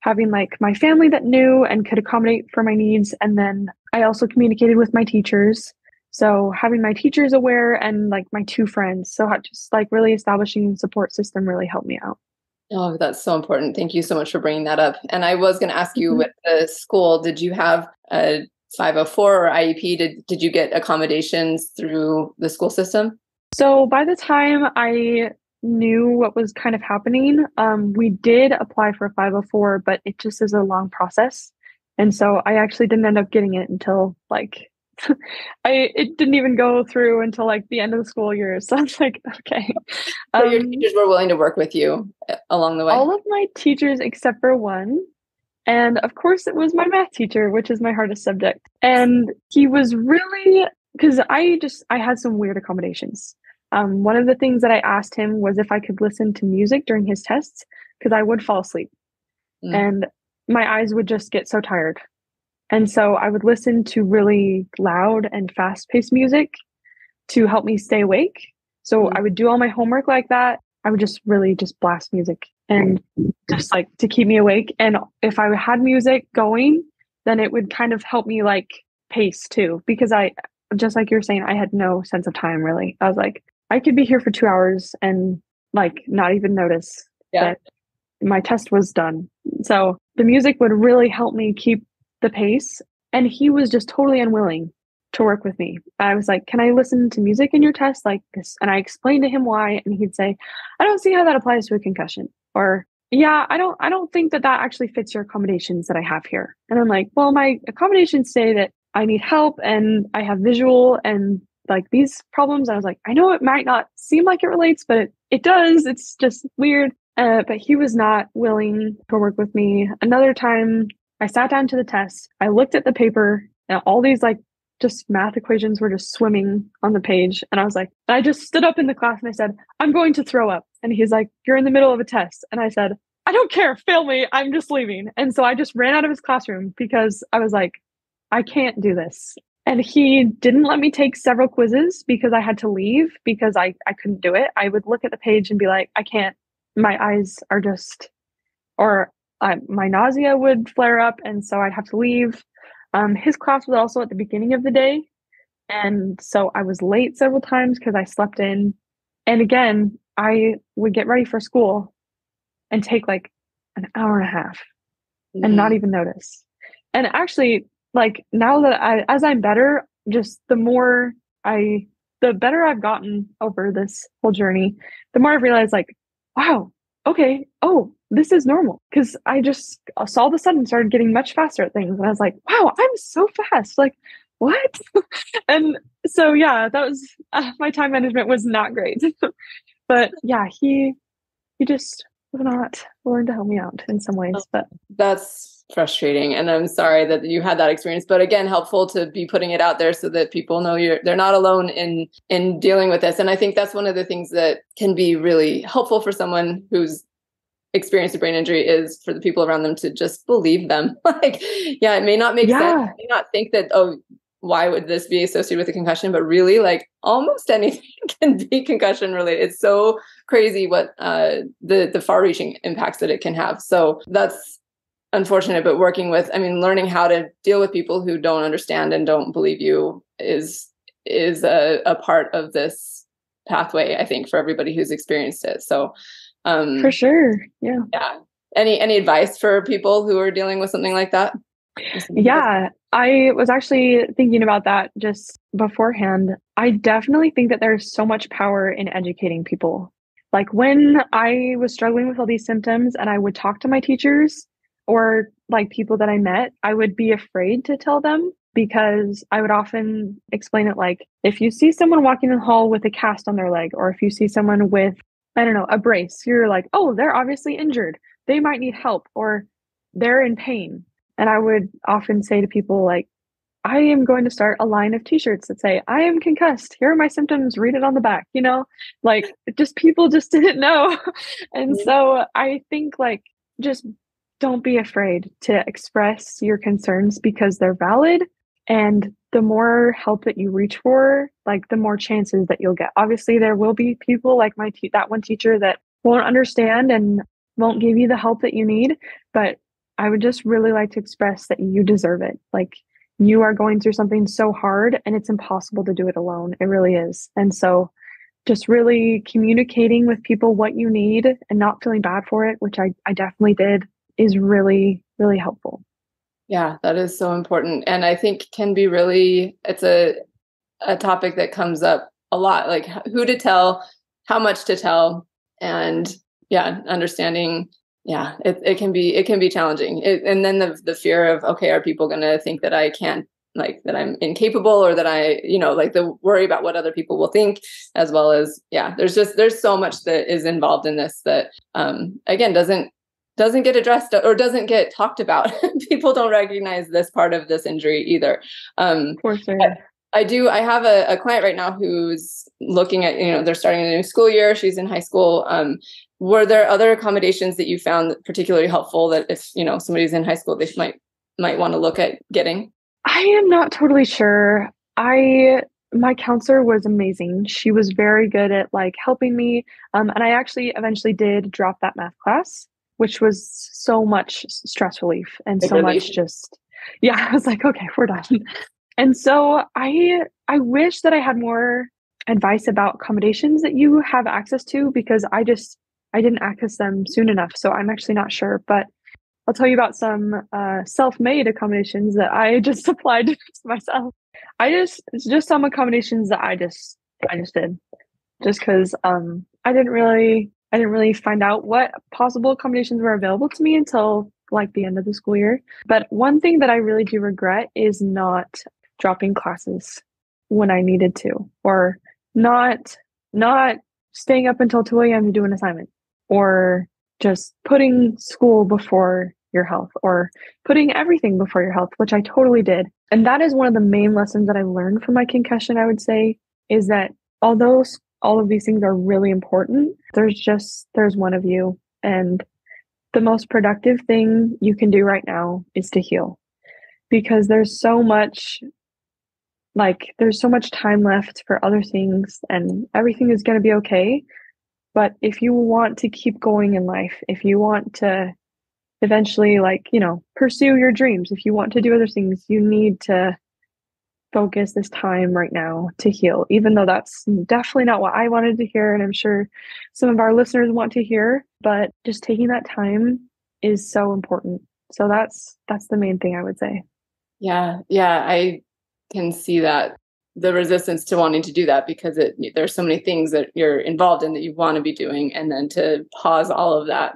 Speaker 2: having like my family that knew and could accommodate for my needs, and then I also communicated with my teachers. So having my teachers aware and like my two friends, so just like really establishing a support system really helped me out.
Speaker 1: Oh, that's so important. Thank you so much for bringing that up. And I was going to ask you, with the school, did you have a 504 or IEP? Did you get accommodations through the school system?
Speaker 2: So by the time I knew what was kind of happening, we did apply for a 504, but it just is a long process. And so I actually didn't end up getting it until like it didn't even go through until like the end of the school year. So I was like, okay.
Speaker 1: So your teachers were willing to work with you along the way?
Speaker 2: All of my teachers except for one. And of course it was my math teacher, which is my hardest subject. And he was really, because I had some weird accommodations. One of the things that I asked him was if I could listen to music during his tests, because I would fall asleep and my eyes would just get so tired. And so I would listen to really loud and fast-paced music to help me stay awake. So I would do all my homework like that. I would just really just blast music and just like to keep me awake. And if I had music going, then it would kind of help me like pace too, because I, just like you're saying, I had no sense of time really. I was like, I could be here for 2 hours and like not even notice that my test was done. So the music would really help me keep the pace. And he was just totally unwilling to work with me. I was like, can I listen to music in your test like this? And I explained to him why, and he'd say, I don't see how that applies to a concussion. Or, yeah, I don't think that actually fits your accommodations that I have here. And I'm like, well, my accommodations say that I need help and I have visual and like these problems. I was like, I know it might not seem like it relates, but it does. It's just weird. But he was not willing to work with me. Another time I sat down to the test, I looked at the paper and all these like just math equations were just swimming on the page. And I was like, I just stood up in the class and I said, I'm going to throw up. And he's like, you're in the middle of a test. And I said, I don't care, fail me, I'm just leaving. And so I just ran out of his classroom because I was like, I can't do this. And he didn't let me take several quizzes because I had to leave because I couldn't do it. I would look at the page and be like, I can't, my eyes are just, or my nausea would flare up. And so I'd have to leave. His class was also at the beginning of the day. And so I was late several times because I slept in. And again, I would get ready for school and take like an hour and a half and not even notice. And actually, like now that as I'm better, just the better I've gotten over this whole journey, the more I've realized like, wow, okay, oh, this is normal. Because I just all of a sudden started getting much faster at things. And I was like, wow, I'm so fast. Like, what? And so, yeah, that was, my time management was not great. But yeah, he just was not willing to help me out in some ways. But
Speaker 1: that's frustrating. And I'm sorry that you had that experience, but again, helpful to be putting it out there so that people know they're not alone in dealing with this. And I think that's one of the things that can be really helpful for someone who's experienced a brain injury is for the people around them to just believe them. Like, yeah, it may not make sense. You may not think that, oh, why would this be associated with a concussion? But really, like almost anything can be concussion related. It's so crazy what the far-reaching impacts that it can have. So that's unfortunate, but learning how to deal with people who don't understand and don't believe you is a part of this pathway, I think, for everybody who's experienced it. So
Speaker 2: for sure. Yeah.
Speaker 1: Yeah. Any advice for people who are dealing with something like that?
Speaker 2: Yeah, I was actually thinking about that just beforehand. I definitely think that there's so much power in educating people. Like when I was struggling with all these symptoms and I would talk to my teachers or like people that I met, I would be afraid to tell them because I would often explain it like, if you see someone walking in the hall with a cast on their leg, or if you see someone with, I don't know, a brace, you're like, oh, they're obviously injured. They might need help or they're in pain. And I would often say to people like, I am going to start a line of t-shirts that say, I am concussed. Here are my symptoms. Read it on the back, like just people just didn't know. And so I think like, just don't be afraid to express your concerns because they're valid. And the more help that you reach for, like the more chances that you'll get. Obviously, there will be people like that one teacher that won't understand and won't give you the help that you need. But I would just really like to express that you deserve it. Like you are going through something so hard and it's impossible to do it alone. It really is. And so just really communicating with people what you need and not feeling bad for it, which I definitely did, is really, really helpful.
Speaker 1: Yeah, that is so important. And I think it's a topic that comes up a lot, like who to tell, how much to tell, and understanding. Yeah, it can be challenging. And then the fear of, okay, are people going to think that I can't, like that I'm incapable, or that I, like the worry about what other people will think, as well as, there's so much that is involved in this that, again, doesn't get addressed or doesn't get talked about. People don't recognize this part of this injury either.
Speaker 2: For sure.
Speaker 1: I have a client right now who's looking at, they're starting a new school year. She's in high school. Were there other accommodations that you found particularly helpful that if, somebody's in high school, they might want to look at getting?
Speaker 2: I am not totally sure. My counselor was amazing. She was very good at like helping me. And I actually eventually did drop that math class, which was so much stress relief and so much just, I was like, okay, we're done. And so I wish that I had more advice about accommodations that you have access to, because I didn't access them soon enough. So I'm actually not sure, but I'll tell you about some self-made accommodations that I just applied to myself. It's just some accommodations that I just did, just because I didn't really find out what possible accommodations were available to me until like the end of the school year. But one thing that I really do regret is not dropping classes when I needed to, or not staying up until 2 a.m. to do an assignment, or just putting school before your health, or putting everything before your health, which I totally did. And that is one of the main lessons that I learned from my concussion, I would say, is that although all of these things are really important, there's one of you. And the most productive thing you can do right now is to heal, because there's so much time left for other things, and everything is going to be okay. But if you want to keep going in life, if you want to eventually pursue your dreams, if you want to do other things, you need to focus this time right now to heal, even though that's definitely not what I wanted to hear. And I'm sure some of our listeners want to hear, but just taking that time is so important. So that's the main thing I would say.
Speaker 1: Yeah. I can see that, the resistance to wanting to do that, because there's so many things that you're involved in that you want to be doing. And then to pause all of that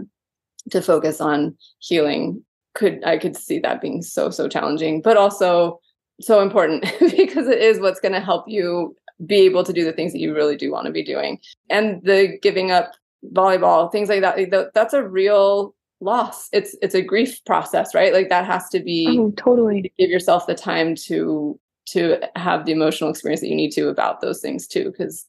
Speaker 1: to focus on healing, I could see that being so challenging, but also so important because it is what's going to help you be able to do the things that you really do want to be doing. And the giving up volleyball, things like that, that's a real loss. It's a grief process, right? Like that has to be
Speaker 2: totally.
Speaker 1: To give yourself the time to have the emotional experience that you need to about those things too. Because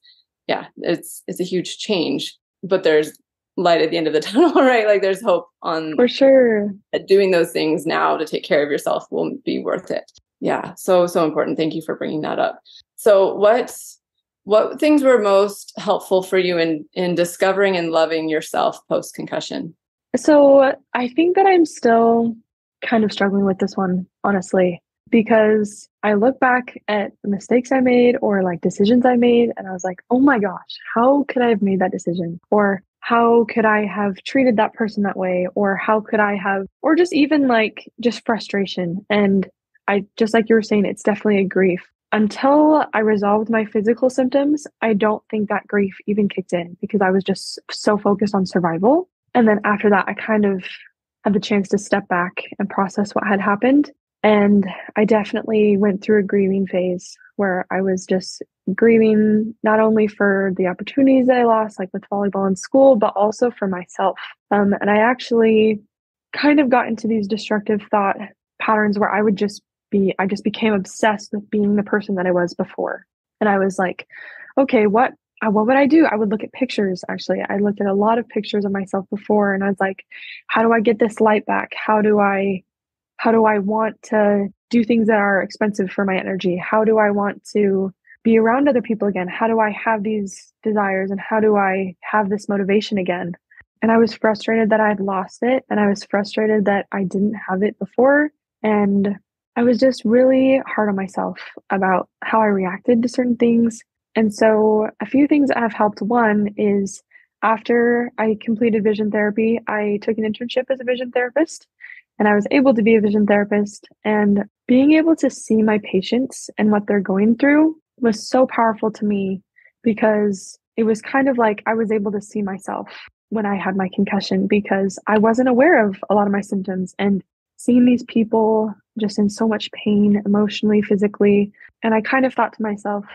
Speaker 1: it's a huge change, but there's light at the end of the tunnel, right? Like there's hope on,
Speaker 2: for sure,
Speaker 1: doing those things now to take care of yourself will be worth it. Yeah. So important. Thank you for bringing that up. So what things were most helpful for you in discovering and loving yourself post-concussion?
Speaker 2: So I think that I'm still kind of struggling with this one, honestly, because I look back at mistakes I made or like decisions I made, and I was like, oh my gosh, how could I have made that decision? Or how could I have treated that person that way? Or how could I have, or just even like just frustration. And I, just like you were saying, it's definitely a grief. Until I resolved my physical symptoms, I don't think that grief even kicked in, because I was just so focused on survival. And then after that, I kind of had the chance to step back and process what had happened. And I definitely went through a grieving phase where I was just grieving not only for the opportunities that I lost, like with volleyball and school, but also for myself. And I actually kind of got into these destructive thought patterns where I would just I just became obsessed with being the person that I was before. And I was like, okay, what would I do? I would look at pictures. Actually, I looked at a lot of pictures of myself before, and I was like, how do I get this light back? How do I want to do things that are expensive for my energy? How do I want to be around other people again? How do I have these desires, and how do I have this motivation again? And I was frustrated that I had lost it, and I was frustrated that I didn't have it before. And I was just really hard on myself about how I reacted to certain things. And so a few things that have helped. One is after I completed vision therapy, I took an internship as a vision therapist, and I was able to be a vision therapist. And being able to see my patients and what they're going through was so powerful to me, because it was kind of like I was able to see myself when I had my concussion, because I wasn't aware of a lot of my symptoms, and seeing these people just in so much pain, emotionally, physically. And I kind of thought to myself,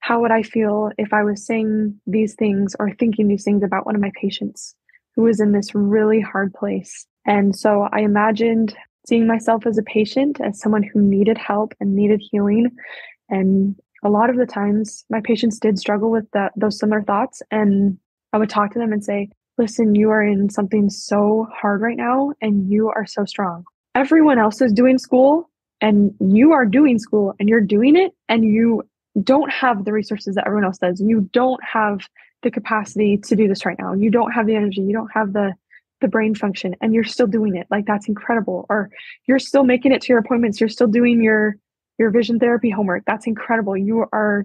Speaker 2: how would I feel if I was saying these things or thinking these things about one of my patients who was in this really hard place? And so I imagined seeing myself as a patient, as someone who needed help and needed healing. And a lot of the times my patients did struggle with those similar thoughts. And I would talk to them and say, listen, you are in something so hard right now, and you are so strong. Everyone else is doing school, and you are doing school, and you're doing it, and you don't have the resources that everyone else does. You don't have the capacity to do this right now. You don't have the energy. You don't have the brain function, and you're still doing it. Like, that's incredible. Or you're still making it to your appointments. You're still doing your vision therapy homework. That's incredible. You are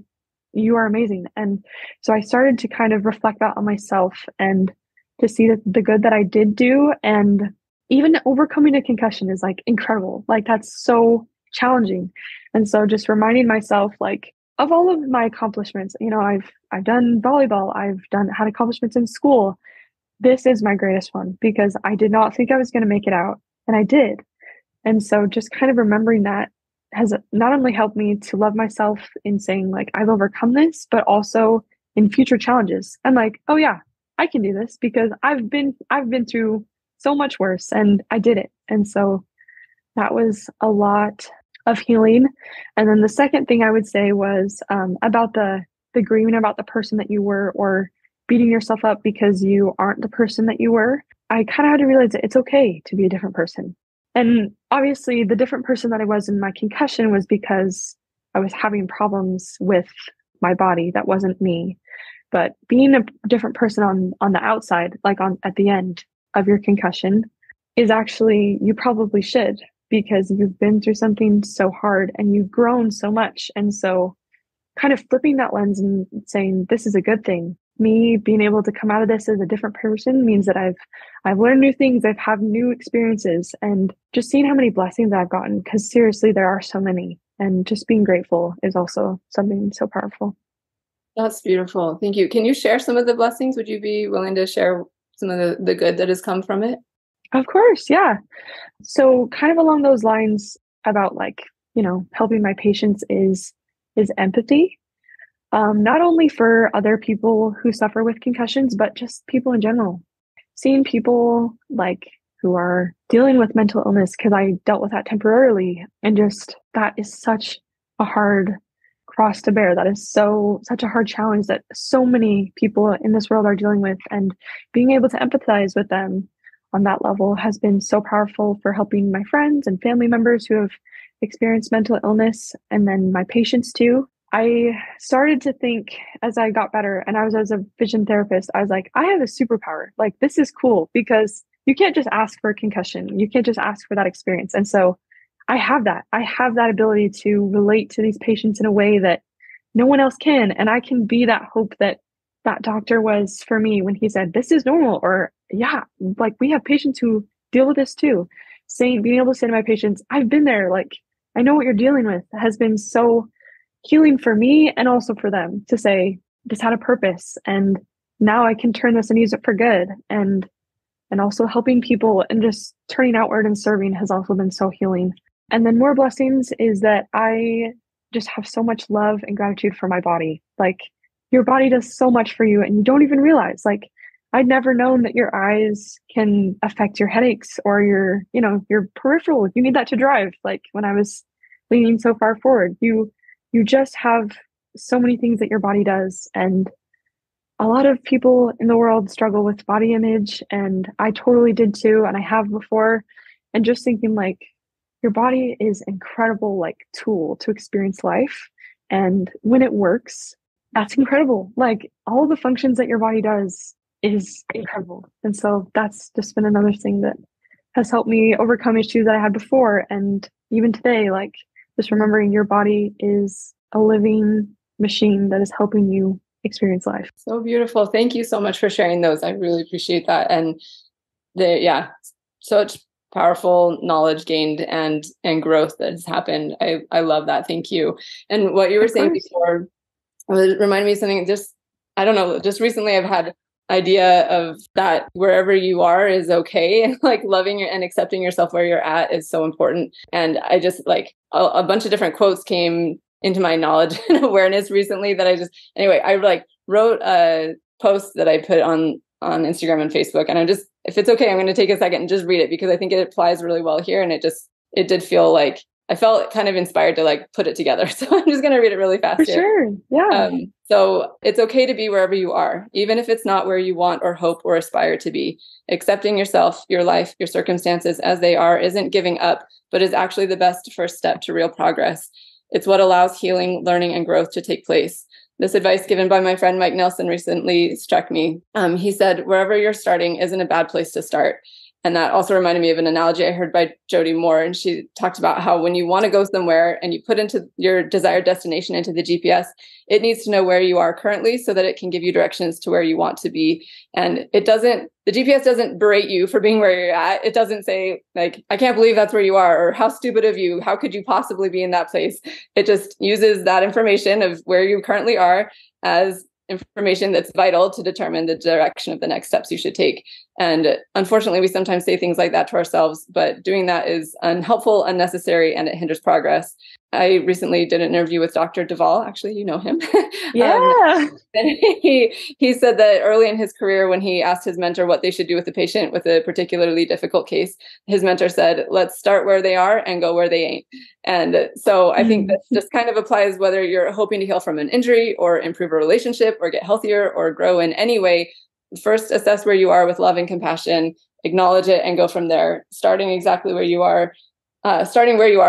Speaker 2: amazing. And so I started to kind of reflect that on myself and to see the good that I did do. And even overcoming a concussion is like incredible. Like, that's so challenging. And so just reminding myself, like, of all of my accomplishments, I've done volleyball, had accomplishments in school. This is my greatest one, because I did not think I was going to make it out, and I did. And so just kind of remembering that has not only helped me to love myself in saying, like, I've overcome this, but also in future challenges. I'm like, oh yeah, I can do this, because I've been through so much worse, and I did it. And so that was a lot of healing. And then the second thing I would say was about the grieving about the person that you were, or beating yourself up because you aren't the person that you were. I kind of had to realize that it's okay to be a different person. And obviously the different person that I was in my concussion was because I was having problems with my body. That wasn't me. But being a different person on the outside, like at the end of your concussion, is actually, you probably should, because you've been through something so hard and you've grown so much. And so kind of flipping that lens and saying, this is a good thing. Me being able to come out of this as a different person means that I've learned new things, I've had new experiences, and just seeing how many blessings I've gotten, because seriously, there are so many. And just being grateful is also something so powerful.
Speaker 1: That's beautiful. Thank you. Can you share some of the blessings? Would you be willing to share some of the good that has come from it?
Speaker 2: Of course, yeah. So kind of along those lines about, like, helping my patients is empathy. Not only for other people who suffer with concussions, but just people in general. Seeing people like who are dealing with mental illness, because I dealt with that temporarily, and just that is such a hard cross to bear. That is such a hard challenge that so many people in this world are dealing with, and being able to empathize with them on that level has been so powerful for helping my friends and family members who have experienced mental illness, and then my patients too. I started to think, as I got better and I was as a vision therapist, I was like, I have a superpower. Like, this is cool, because you can't just ask for a concussion. You can't just ask for that experience. And so I have that. I have that ability to relate to these patients in a way that no one else can. And I can be that hope that doctor was for me when he said, this is normal. Or, yeah, like, we have patients who deal with this too. Being able to say to my patients, I've been there. Like, I know what you're dealing with, has been so healing for me, and also for them to say, this had a purpose, and now I can turn this and use it for good. And also helping people and just turning outward and serving has also been so healing. And then more blessings is that I just have so much love and gratitude for my body. Like, your body does so much for you, and you don't even realize. Like, I'd never known that your eyes can affect your headaches, or your peripheral. You need that to drive. Like, when I was leaning so far forward. You just have so many things that your body does. And a lot of people in the world struggle with body image, and I totally did too, and I have before. And just thinking like your body is incredible like tool to experience life. And when it works, that's incredible. Like all the functions that your body does is incredible. And so that's just been another thing that has helped me overcome issues that I had before. And even today, like just remembering your body is a living machine that is helping you experience life.
Speaker 1: So beautiful. Thank you so much for sharing those. I really appreciate that. And such powerful knowledge gained and growth that has happened. I love that. Thank you. And what you were saying before reminded me of something. Just, I don't know, just recently I've had idea of that wherever you are is okay, and like loving and accepting yourself where you're at is so important. And I just like a bunch of different quotes came into my knowledge and awareness recently that I like wrote a post that I put on Instagram and Facebook, and if it's okay, I'm going to take a second and just read it because I think it applies really well here. And it did feel like I felt kind of inspired to like put it together. So I'm just going to read it really fast.
Speaker 2: For sure. Yeah.
Speaker 1: So it's okay to be wherever you are, even if it's not where you want or hope or aspire to be. Accepting yourself, your life, your circumstances as they are isn't giving up, but is actually the best first step to real progress. It's what allows healing, learning, and growth to take place. This advice given by my friend Mike Nelson recently struck me. He said, wherever you're starting isn't a bad place to start. And that also reminded me of an analogy I heard by Jody Moore. And she talked about how when you want to go somewhere and you put into your desired destination into the GPS, it needs to know where you are currently so that it can give you directions to where you want to be. And the GPS doesn't berate you for being where you're at. It doesn't say like, I can't believe that's where you are, or how stupid of you. How could you possibly be in that place? It just uses that information of where you currently are as information that's vital to determine the direction of the next steps you should take. And unfortunately, we sometimes say things like that to ourselves, but doing that is unhelpful, unnecessary, and it hinders progress. I recently did an interview with Dr. Duvall. Actually, you know him.
Speaker 2: Yeah.
Speaker 1: And he said that early in his career, when he asked his mentor what they should do with a patient with a particularly difficult case, his mentor said, let's start where they are and go where they ain't. And so I think that just kind of applies whether you're hoping to heal from an injury or improve a relationship or get healthier or grow in any way. First, assess where you are with love and compassion, acknowledge it, and go from there. Starting where you are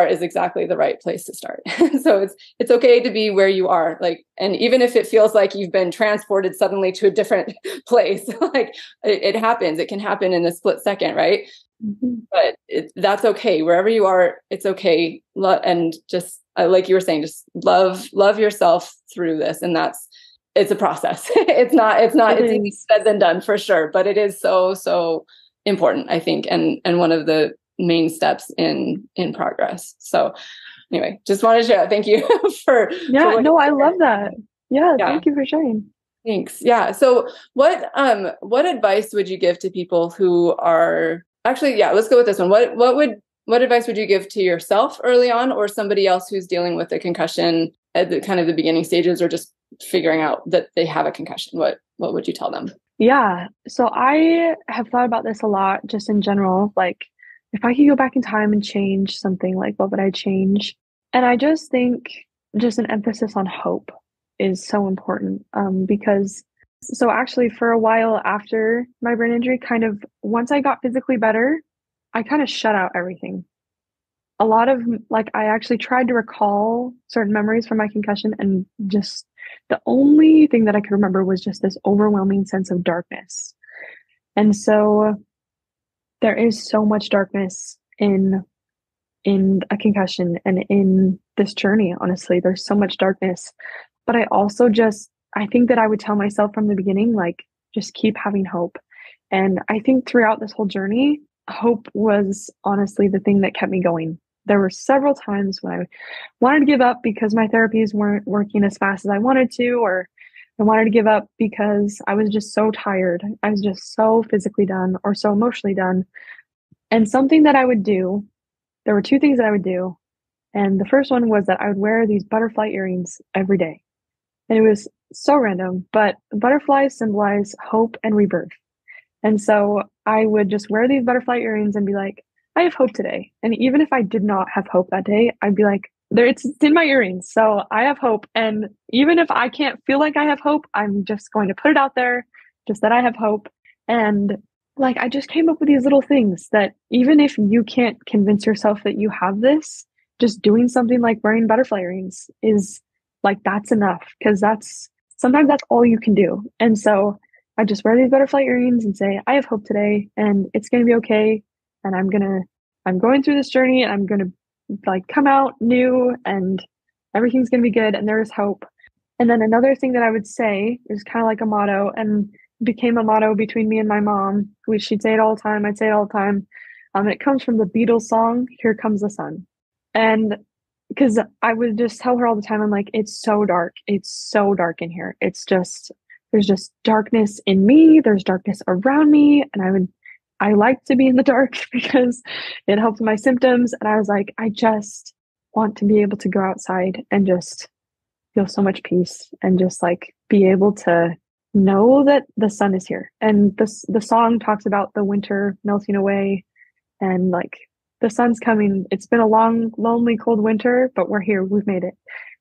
Speaker 1: is exactly the right place to start. So it's okay to be where you are, like, and even if it feels like you've been transported suddenly to a different place, like it happens. It can happen in a split second, right? Mm-hmm. But that's okay. Wherever you are, it's okay. And just like you were saying, just love yourself through this, and it's a process. It's easy said than done for sure, but it is so important, I think, and one of the main steps in progress. So anyway, just wanted to share that. Thank you
Speaker 2: I love that. Yeah, thank you for sharing.
Speaker 1: Thanks. Yeah. So what advice would you give to people who are let's go with this one. What advice would you give to yourself early on, or somebody else who's dealing with a concussion at the kind of the beginning stages, or just figuring out that they have a concussion? What would you tell them?
Speaker 2: Yeah. So I have thought about this a lot just in general. Like if I could go back in time and change something, like what would I change? And I just think just an emphasis on hope is so important because actually for a while after my brain injury, kind of once I got physically better, I kind of shut out everything. A lot of I actually tried to recall certain memories from my concussion, and just the only thing that I could remember was just this overwhelming sense of darkness. And so there is so much darkness in a concussion and in this journey. Honestly, there's so much darkness, but I think that I would tell myself from the beginning, like, just keep having hope. And I think throughout this whole journey, hope was honestly the thing that kept me going. There were several times when I wanted to give up because my therapies weren't working as fast as I wanted to, or I wanted to give up because I was just so tired. I was just so physically done or so emotionally done. And something that I would do, there were two things that I would do. And the first one was that I would wear these butterfly earrings every day. And it was so random, but butterflies symbolize hope and rebirth. And so I would just wear these butterfly earrings and be like, I have hope today. And even if I did not have hope that day, I'd be like, it's in my earrings. So I have hope. And even if I can't feel like I have hope, I'm just going to put it out there, just that I have hope. And like, I just came up with these little things that even if you can't convince yourself that you have this, just doing something like wearing butterfly earrings is like, that's enough. Cause sometimes that's all you can do. And so I just wear these butterfly earrings and say, I have hope today and it's going to be okay. And I'm going through this journey and I'm going to like come out new and everything's going to be good and there is hope. And then another thing that I would say is kind of like a motto and became a motto between me and my mom, which she'd say it all the time. I'd say it all the time. It comes from the Beatles song, Here Comes the Sun. And because I would just tell her all the time, I'm like, it's so dark. It's so dark in here. There's just darkness in me. There's darkness around me. And I like to be in the dark because it helps my symptoms. And I was like, I just want to be able to go outside and just feel so much peace and just like be able to know that the sun is here. And the song talks about the winter melting away and like the sun's coming. It's been a long, lonely, cold winter, but we're here. We've made it.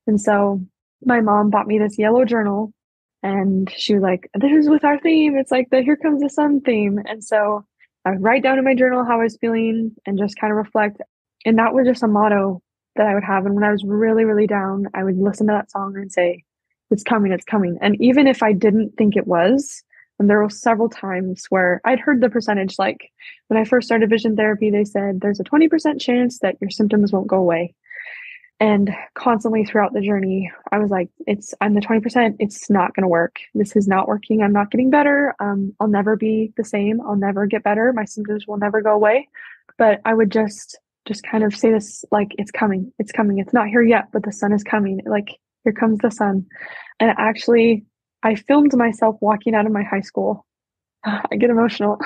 Speaker 2: And so my mom bought me this yellow journal and she was like, this is with our theme. It's like the Here Comes the Sun theme. And so I would write down in my journal how I was feeling and just kind of reflect. And that was just a motto that I would have. And when I was really, really down, I would listen to that song and say, it's coming, it's coming. And even if I didn't think it was, and there were several times where I'd heard the percentage, like when I first started vision therapy, they said there's a 20% chance that your symptoms won't go away. And constantly throughout the journey, I was like, I'm the 20%, it's not going to work. This is not working. I'm not getting better. I'll never be the same. I'll never get better. My symptoms will never go away. But I would just kind of say this, like, it's coming. It's coming. It's not here yet, but the sun is coming. Like, here comes the sun. And actually, I filmed myself walking out of my high school. I get emotional.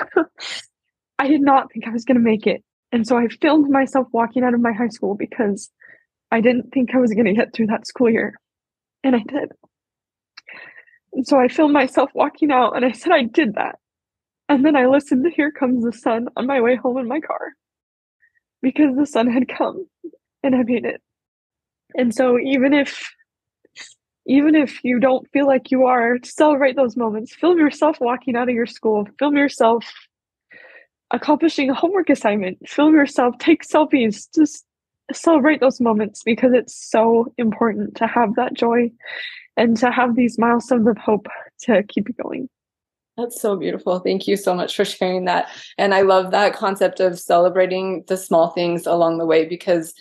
Speaker 2: I did not think I was going to make it. And so I filmed myself walking out of my high school because I didn't think I was going to get through that school year. And I did. And so I filmed myself walking out and I said I did that. And then I listened to Here Comes the Sun on my way home in my car because the sun had come and I made it. And so even if you don't feel like you are, celebrate those moments. Film yourself walking out of your school. Film yourself accomplishing a homework assignment. Film yourself, take selfies. Just celebrate those moments because it's so important to have that joy and to have these milestones of hope to keep you going.
Speaker 1: That's so beautiful. Thank you so much for sharing that. And I love that concept of celebrating the small things along the way because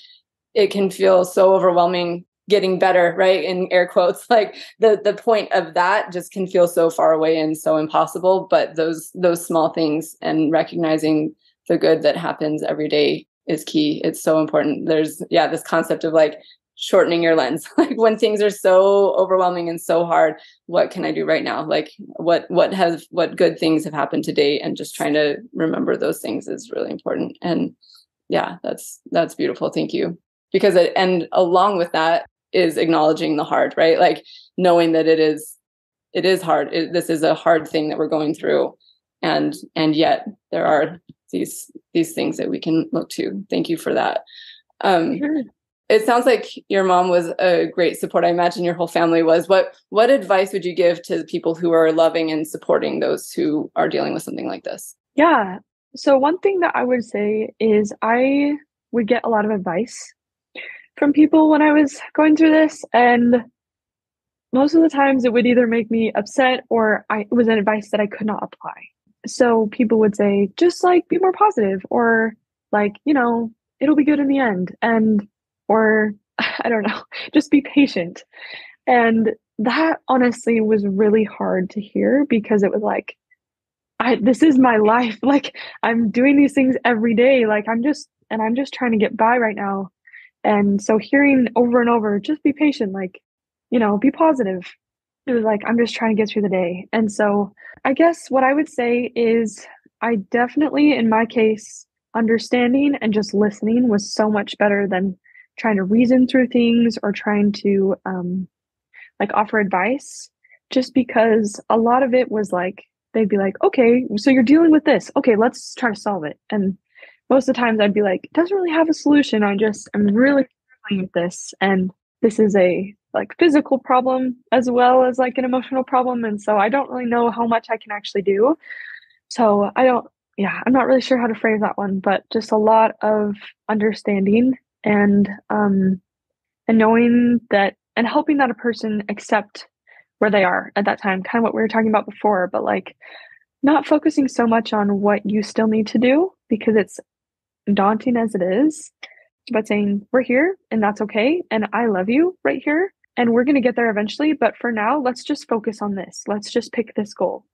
Speaker 1: it can feel so overwhelming getting better, right? In air quotes, like the point of that just can feel so far away and so impossible. But those small things and recognizing the good that happens every day is key. It's so important. There's this concept of like shortening your lens, like when things are so overwhelming and so hard, what can I do right now? Like what good things have happened today, and just trying to remember those things is really important. And that's beautiful. Thank you. Because and along with that is acknowledging the hard, right? Like knowing that it is hard. This is a hard thing that we're going through. And yet there are these things that we can look to. Thank you for that.
Speaker 2: Sure.
Speaker 1: It sounds like your mom was a great support. I imagine your whole family was. What advice would you give to people who are loving and supporting those who are dealing with something like this?
Speaker 2: Yeah. So one thing that I would say is I would get a lot of advice from people when I was going through this. And most of the times it would either make me upset or it was an advice that I could not apply. So people would say, just like be more positive, or like, it'll be good in the end. Or I don't know, just be patient. And that honestly was really hard to hear because it was like, this is my life. Like I'm doing these things every day. Like I'm just trying to get by right now. And so hearing over and over, just be patient, like, be positive. It was like, I'm just trying to get through the day. And so I guess what I would say is I definitely, in my case, understanding and just listening was so much better than trying to reason through things or trying to offer advice, just because a lot of it was like, they'd be like, okay, so you're dealing with this. Okay, let's try to solve it. And most of the times I'd be like, it doesn't really have a solution. I'm really struggling with this, and this is a like physical problem as well as like an emotional problem. And so I don't really know how much I can actually do. So I'm not really sure how to phrase that one, but just a lot of understanding and knowing that and helping that a person accept where they are at that time, kind of what we were talking about before, but like not focusing so much on what you still need to do because it's daunting as it is, but saying, we're here and that's okay. And I love you right here. And we're going to get there eventually. But for now, let's just focus on this. Let's just pick this goal.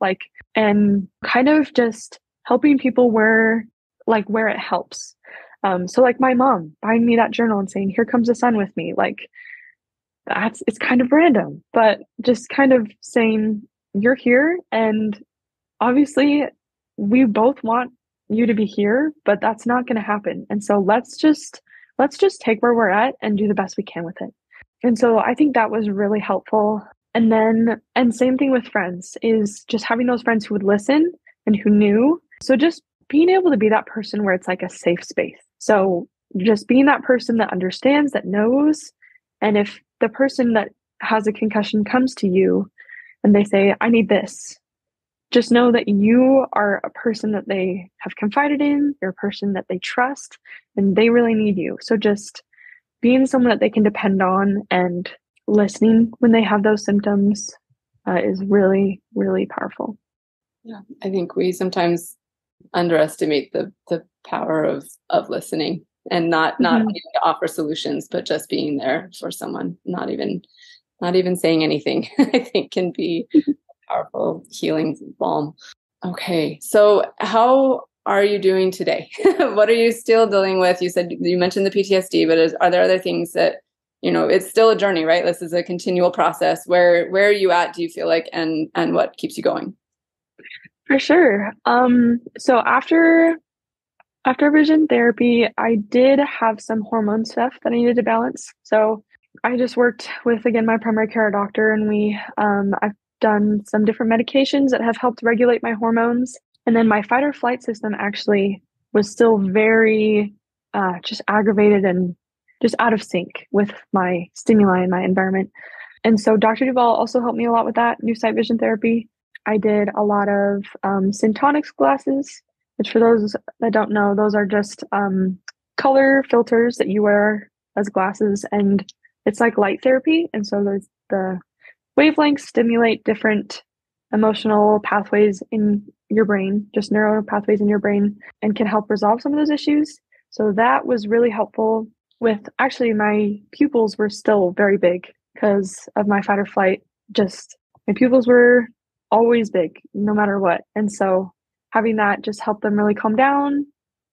Speaker 2: And kind of just helping people where it helps. So like my mom buying me that journal and saying, here comes the sun with me. Like it's kind of random, but just kind of saying, you're here. And obviously we both want you to be here, but that's not going to happen. And so let's just take where we're at and do the best we can with it. And so I think that was really helpful. And same thing with friends is just having those friends who would listen and who knew. So just being able to be that person where it's like a safe space. So just being that person that understands, that knows. And if the person that has a concussion comes to you and they say, I need this, just know that you are a person that they have confided in, you're a person that they trust, and they really need you. So just being someone that they can depend on and listening when they have those symptoms is really, really powerful.
Speaker 1: Yeah, I think we sometimes underestimate the power of listening and not needing to offer solutions, but just being there for someone, not even saying anything, I think can be powerful healing balm. Okay. So how are you doing today? What are you still dealing with? You mentioned the PTSD, but are there other things that, it's still a journey, right? This is a continual process. Where are you at, do you feel like, and what keeps you going?
Speaker 2: For sure. So after vision therapy, I did have some hormone stuff that I needed to balance. So I just worked with, again, my primary care doctor, and I've done some different medications that have helped regulate my hormones. And then my fight or flight system actually was still very just aggravated and just out of sync with my stimuli in my environment. And so Dr. Duvall also helped me a lot with that, new sight vision therapy. I did a lot of Syntonics glasses, which for those that don't know, those are just color filters that you wear as glasses, and it's like light therapy. And so the wavelengths stimulate different emotional pathways in your brain, just neural pathways in your brain, and can help resolve some of those issues. So that was really helpful with, actually, my pupils were still very big because of my fight or flight. Just my pupils were always big, no matter what. And so having that just helped them really calm down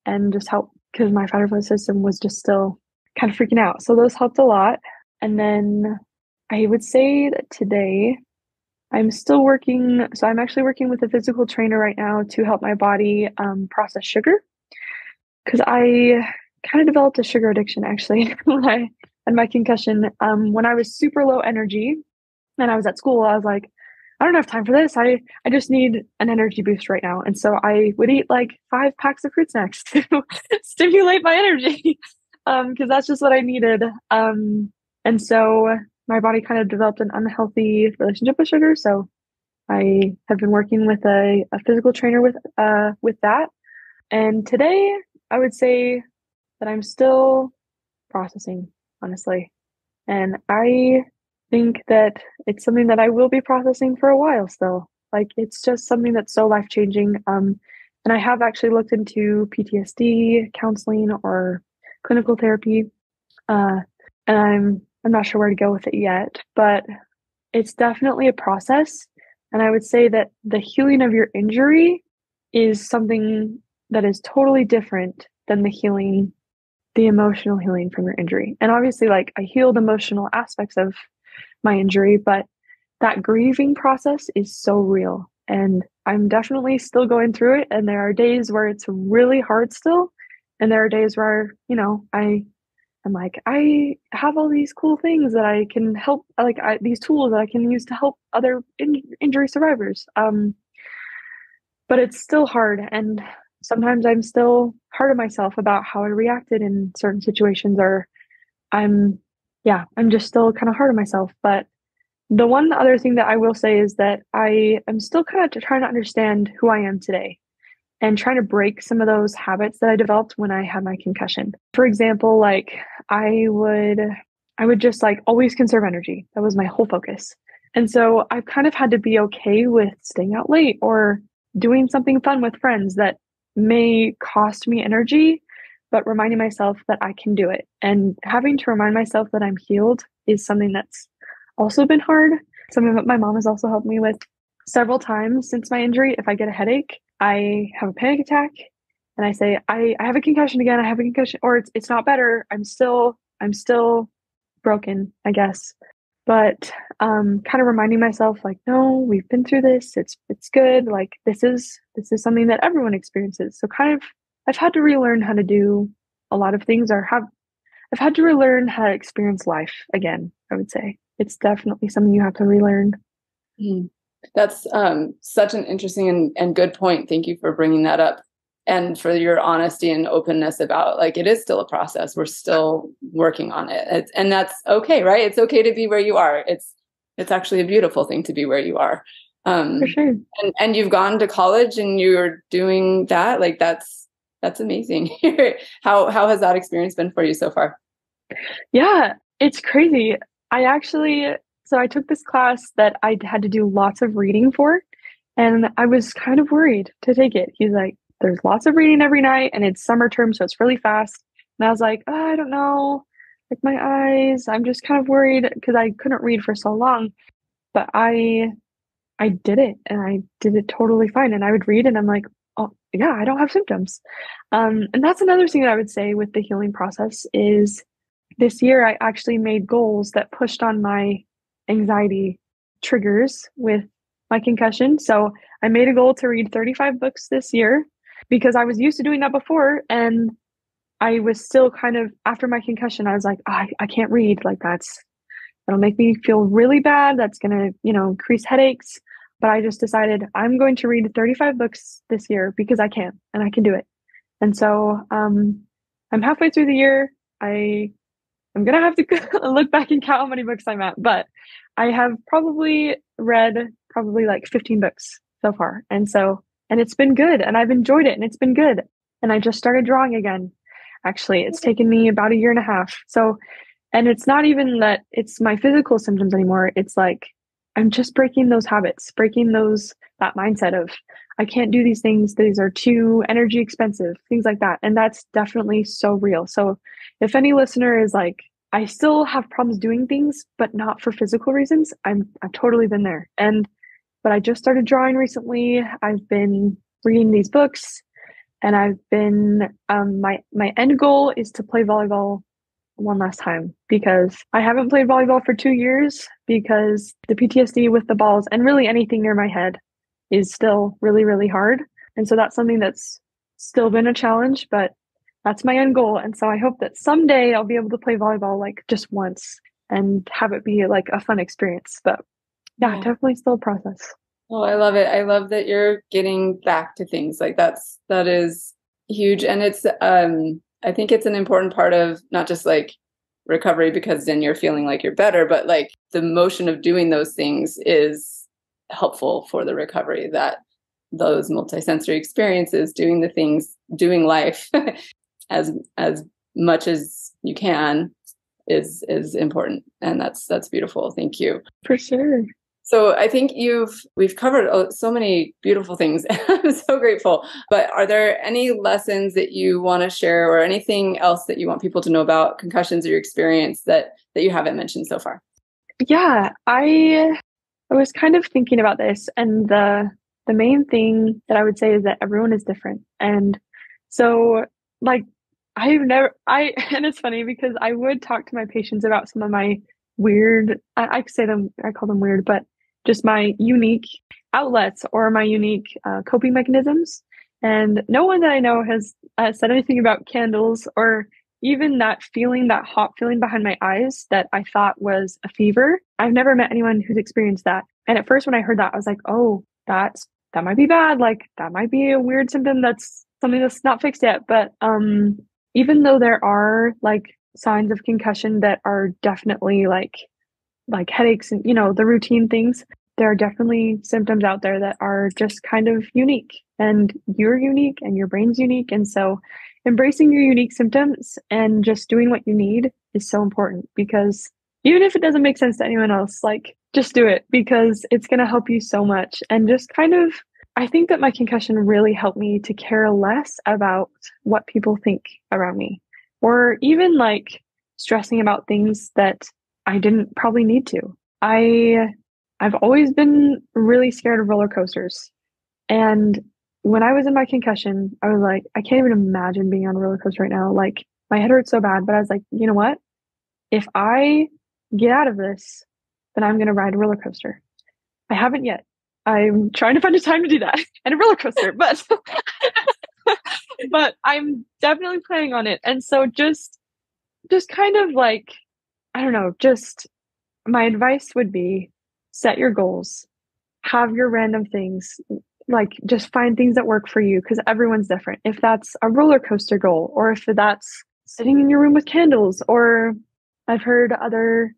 Speaker 2: and just help, because my fight or flight system was just still kind of freaking out. So those helped a lot. And then I would say that today I'm still working. So I'm actually working with a physical trainer right now to help my body process sugar, because I kind of developed a sugar addiction actually when I had my concussion. When I was super low energy and I was at school, I was like, I don't have time for this. I just need an energy boost right now. And so I would eat like 5 packs of fruit snacks to stimulate my energy because that's just what I needed. And so my body kind of developed an unhealthy relationship with sugar. So I have been working with a physical trainer with that. And today I would say that I'm still processing, honestly. And I think that it's something that I will be processing for a while still. Like, it's just something that's so life-changing. And I have actually looked into PTSD counseling or clinical therapy. And I'm not sure where to go with it yet, but it's definitely a process. And I would say that the healing of your injury is something that is totally different than the emotional healing from your injury. And obviously, like, I healed emotional aspects of my injury, but that grieving process is so real. And I'm definitely still going through it. And there are days where it's really hard still. And there are days where, I'm like, I have all these cool things that I can help, these tools that I can use to help other injury survivors. But it's still hard. And sometimes I'm still hard on myself about how I reacted in certain situations, or I'm just still kind of hard on myself. But the one other thing that I will say is that I am still kind of trying to understand who I am today and trying to break some of those habits that I developed when I had my concussion. For example, like I would just like always conserve energy. That was my whole focus. And so I've kind of had to be okay with staying out late or doing something fun with friends that may cost me energy, but reminding myself that I can do it. And having to remind myself that I'm healed is something that's also been hard. Something that my mom has also helped me with several times since my injury. If I get a headache, I have a panic attack and I say, I have a concussion again. I have a concussion, or it's not better. I'm still broken, I guess. But kind of reminding myself, like, no, we've been through this. It's good. Like this is something that everyone experiences. So kind of, I've had to relearn how to do a lot of things, I've had to relearn how to experience life again. I would say it's definitely something you have to relearn.
Speaker 1: Mm. That's such an interesting and good point. Thank you for bringing that up and for your honesty and openness about like, it is still a process. We're still working on it. And that's okay, right? It's okay to be where you are. It's actually a beautiful thing to be where you are.
Speaker 2: For sure.
Speaker 1: And you've gone to college and you're doing that. Like that's amazing. How has that experience been for you so far?
Speaker 2: Yeah, it's crazy. So I took this class that I had to do lots of reading for, and I was kind of worried to take it. He's like, there's lots of reading every night and it's summer term, so it's really fast. And I was like, oh, I don't know, like my eyes, I'm just kind of worried because I couldn't read for so long. But I did it and I did it totally fine. And I would read and I'm like, oh yeah, I don't have symptoms. And that's another thing that I would say with the healing process is this year I actually made goals that pushed on my anxiety triggers with my concussion. So I made a goal to read 35 books this year because I was used to doing that before. And I was still kind of, after my concussion, I was like, oh, I can't read. Like that'll make me feel really bad. That's going to, increase headaches. But I just decided I'm going to read 35 books this year because I can and I can do it. And so I'm halfway through the year. I'm going to have to look back and count how many books I'm at, but I have probably read like 15 books so far. And it's been good and I've enjoyed it and it's been good. And I just started drawing again. Actually, it's taken me about a year and a half. So, and it's not even that it's my physical symptoms anymore. It's like, I'm just breaking those habits, that mindset of I can't do these things. These are too energy expensive, things like that. And that's definitely so real. So if any listener is like, I still have problems doing things, but not for physical reasons, I've totally been there. But I just started drawing recently. I've been reading these books and I've been, my end goal is to play volleyball one last time because I haven't played volleyball for 2 years because the PTSD with the balls and really anything near my head is still really, really hard. And so that's something that's still been a challenge, but that's my end goal. And so I hope that someday I'll be able to play volleyball like just once and have it be like a fun experience. But yeah, definitely still a process.
Speaker 1: Oh, I love it. I love that you're getting back to things like that is huge. And it's, I think it's an important part of not just like recovery because then you're feeling like you're better, but like the motion of doing those things is helpful for the recovery, that those multisensory experiences, doing the things, doing life as much as you can is important. And that's beautiful. Thank you.
Speaker 2: For sure.
Speaker 1: So I think we've covered so many beautiful things. I'm so grateful. But are there any lessons that you want to share or anything else that you want people to know about concussions or your experience that you haven't mentioned so far?
Speaker 2: Yeah, I was kind of thinking about this, and the main thing that I would say is that everyone is different. And so like and it's funny because I would talk to my patients about some of my weird, I call them weird, but just my unique outlets or my unique coping mechanisms. And no one that I know has said anything about candles or even that hot feeling behind my eyes that I thought was a fever. I've never met anyone who's experienced that. And at first when I heard that, I was like, oh, that might be bad. Like that might be a weird symptom. That's something that's not fixed yet. But even though there are like signs of concussion that are definitely like headaches and, you know, the routine things. There are definitely symptoms out there that are just kind of unique, and you're unique and your brain's unique. And so embracing your unique symptoms and just doing what you need is so important, because even if it doesn't make sense to anyone else, like just do it, because it's going to help you so much. And just kind of, I think that my concussion really helped me to care less about what people think around me, or even like stressing about things that I didn't probably need to. I've always been really scared of roller coasters. And when I was in my concussion, I was like, I can't even imagine being on a roller coaster right now. Like my head hurts so bad, but I was like, you know what? If I get out of this, then I'm going to ride a roller coaster. I haven't yet. I'm trying to find a time to do that and a roller coaster, but but I'm definitely planning on it. And so just kind of like, I don't know, just my advice would be set your goals, have your random things, like just find things that work for you, because everyone's different. If that's a roller coaster goal, or if that's sitting in your room with candles, or I've heard other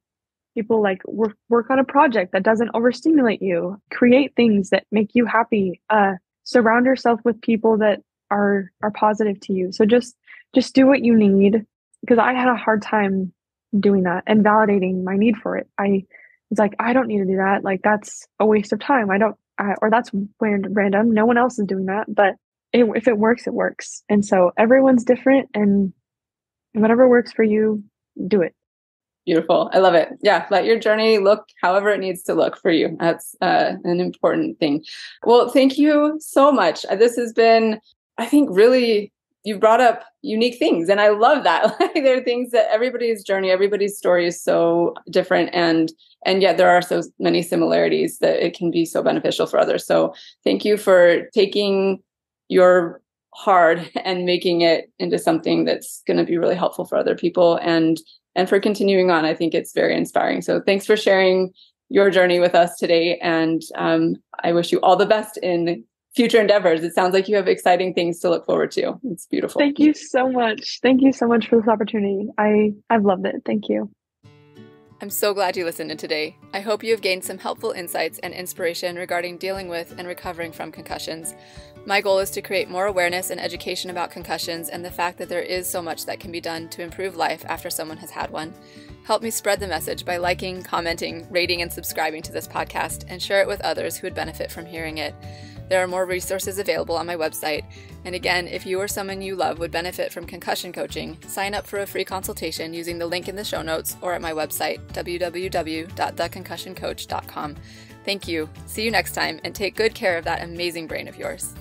Speaker 2: people like work on a project that doesn't overstimulate you, create things that make you happy, surround yourself with people that are positive to you. So just do what you need, because I had a hard time doing that and validating my need for it. I was like, I don't need to do that. Like that's a waste of time. Or that's random. No one else is doing that. But if it works, it works. And so everyone's different, and whatever works for you, do it.
Speaker 1: Beautiful. I love it. Yeah. Let your journey look however it needs to look for you. That's an important thing. Well, thank you so much. This has been, I think, really, you've brought up unique things. And I love that. Like there are things that everybody's journey, everybody's story is so different. And yet there are so many similarities that it can be so beneficial for others. So thank you for taking your hard and making it into something that's going to be really helpful for other people, and for continuing on. I think it's very inspiring. So thanks for sharing your journey with us today. And I wish you all the best in future endeavors. It sounds like you have exciting things to look forward to. It's beautiful.
Speaker 2: Thank you so much. Thank you so much for this opportunity. I've loved it. Thank you.
Speaker 1: I'm so glad you listened in today. I hope you have gained some helpful insights and inspiration regarding dealing with and recovering from concussions. My goal is to create more awareness and education about concussions and the fact that there is so much that can be done to improve life after someone has had one. Help me spread the message by liking, commenting, rating, and subscribing to this podcast, and share it with others who would benefit from hearing it. There are more resources available on my website. And again, if you or someone you love would benefit from concussion coaching, sign up for a free consultation using the link in the show notes or at my website, www.theconcussioncoach.com. Thank you. See you next time, and take good care of that amazing brain of yours.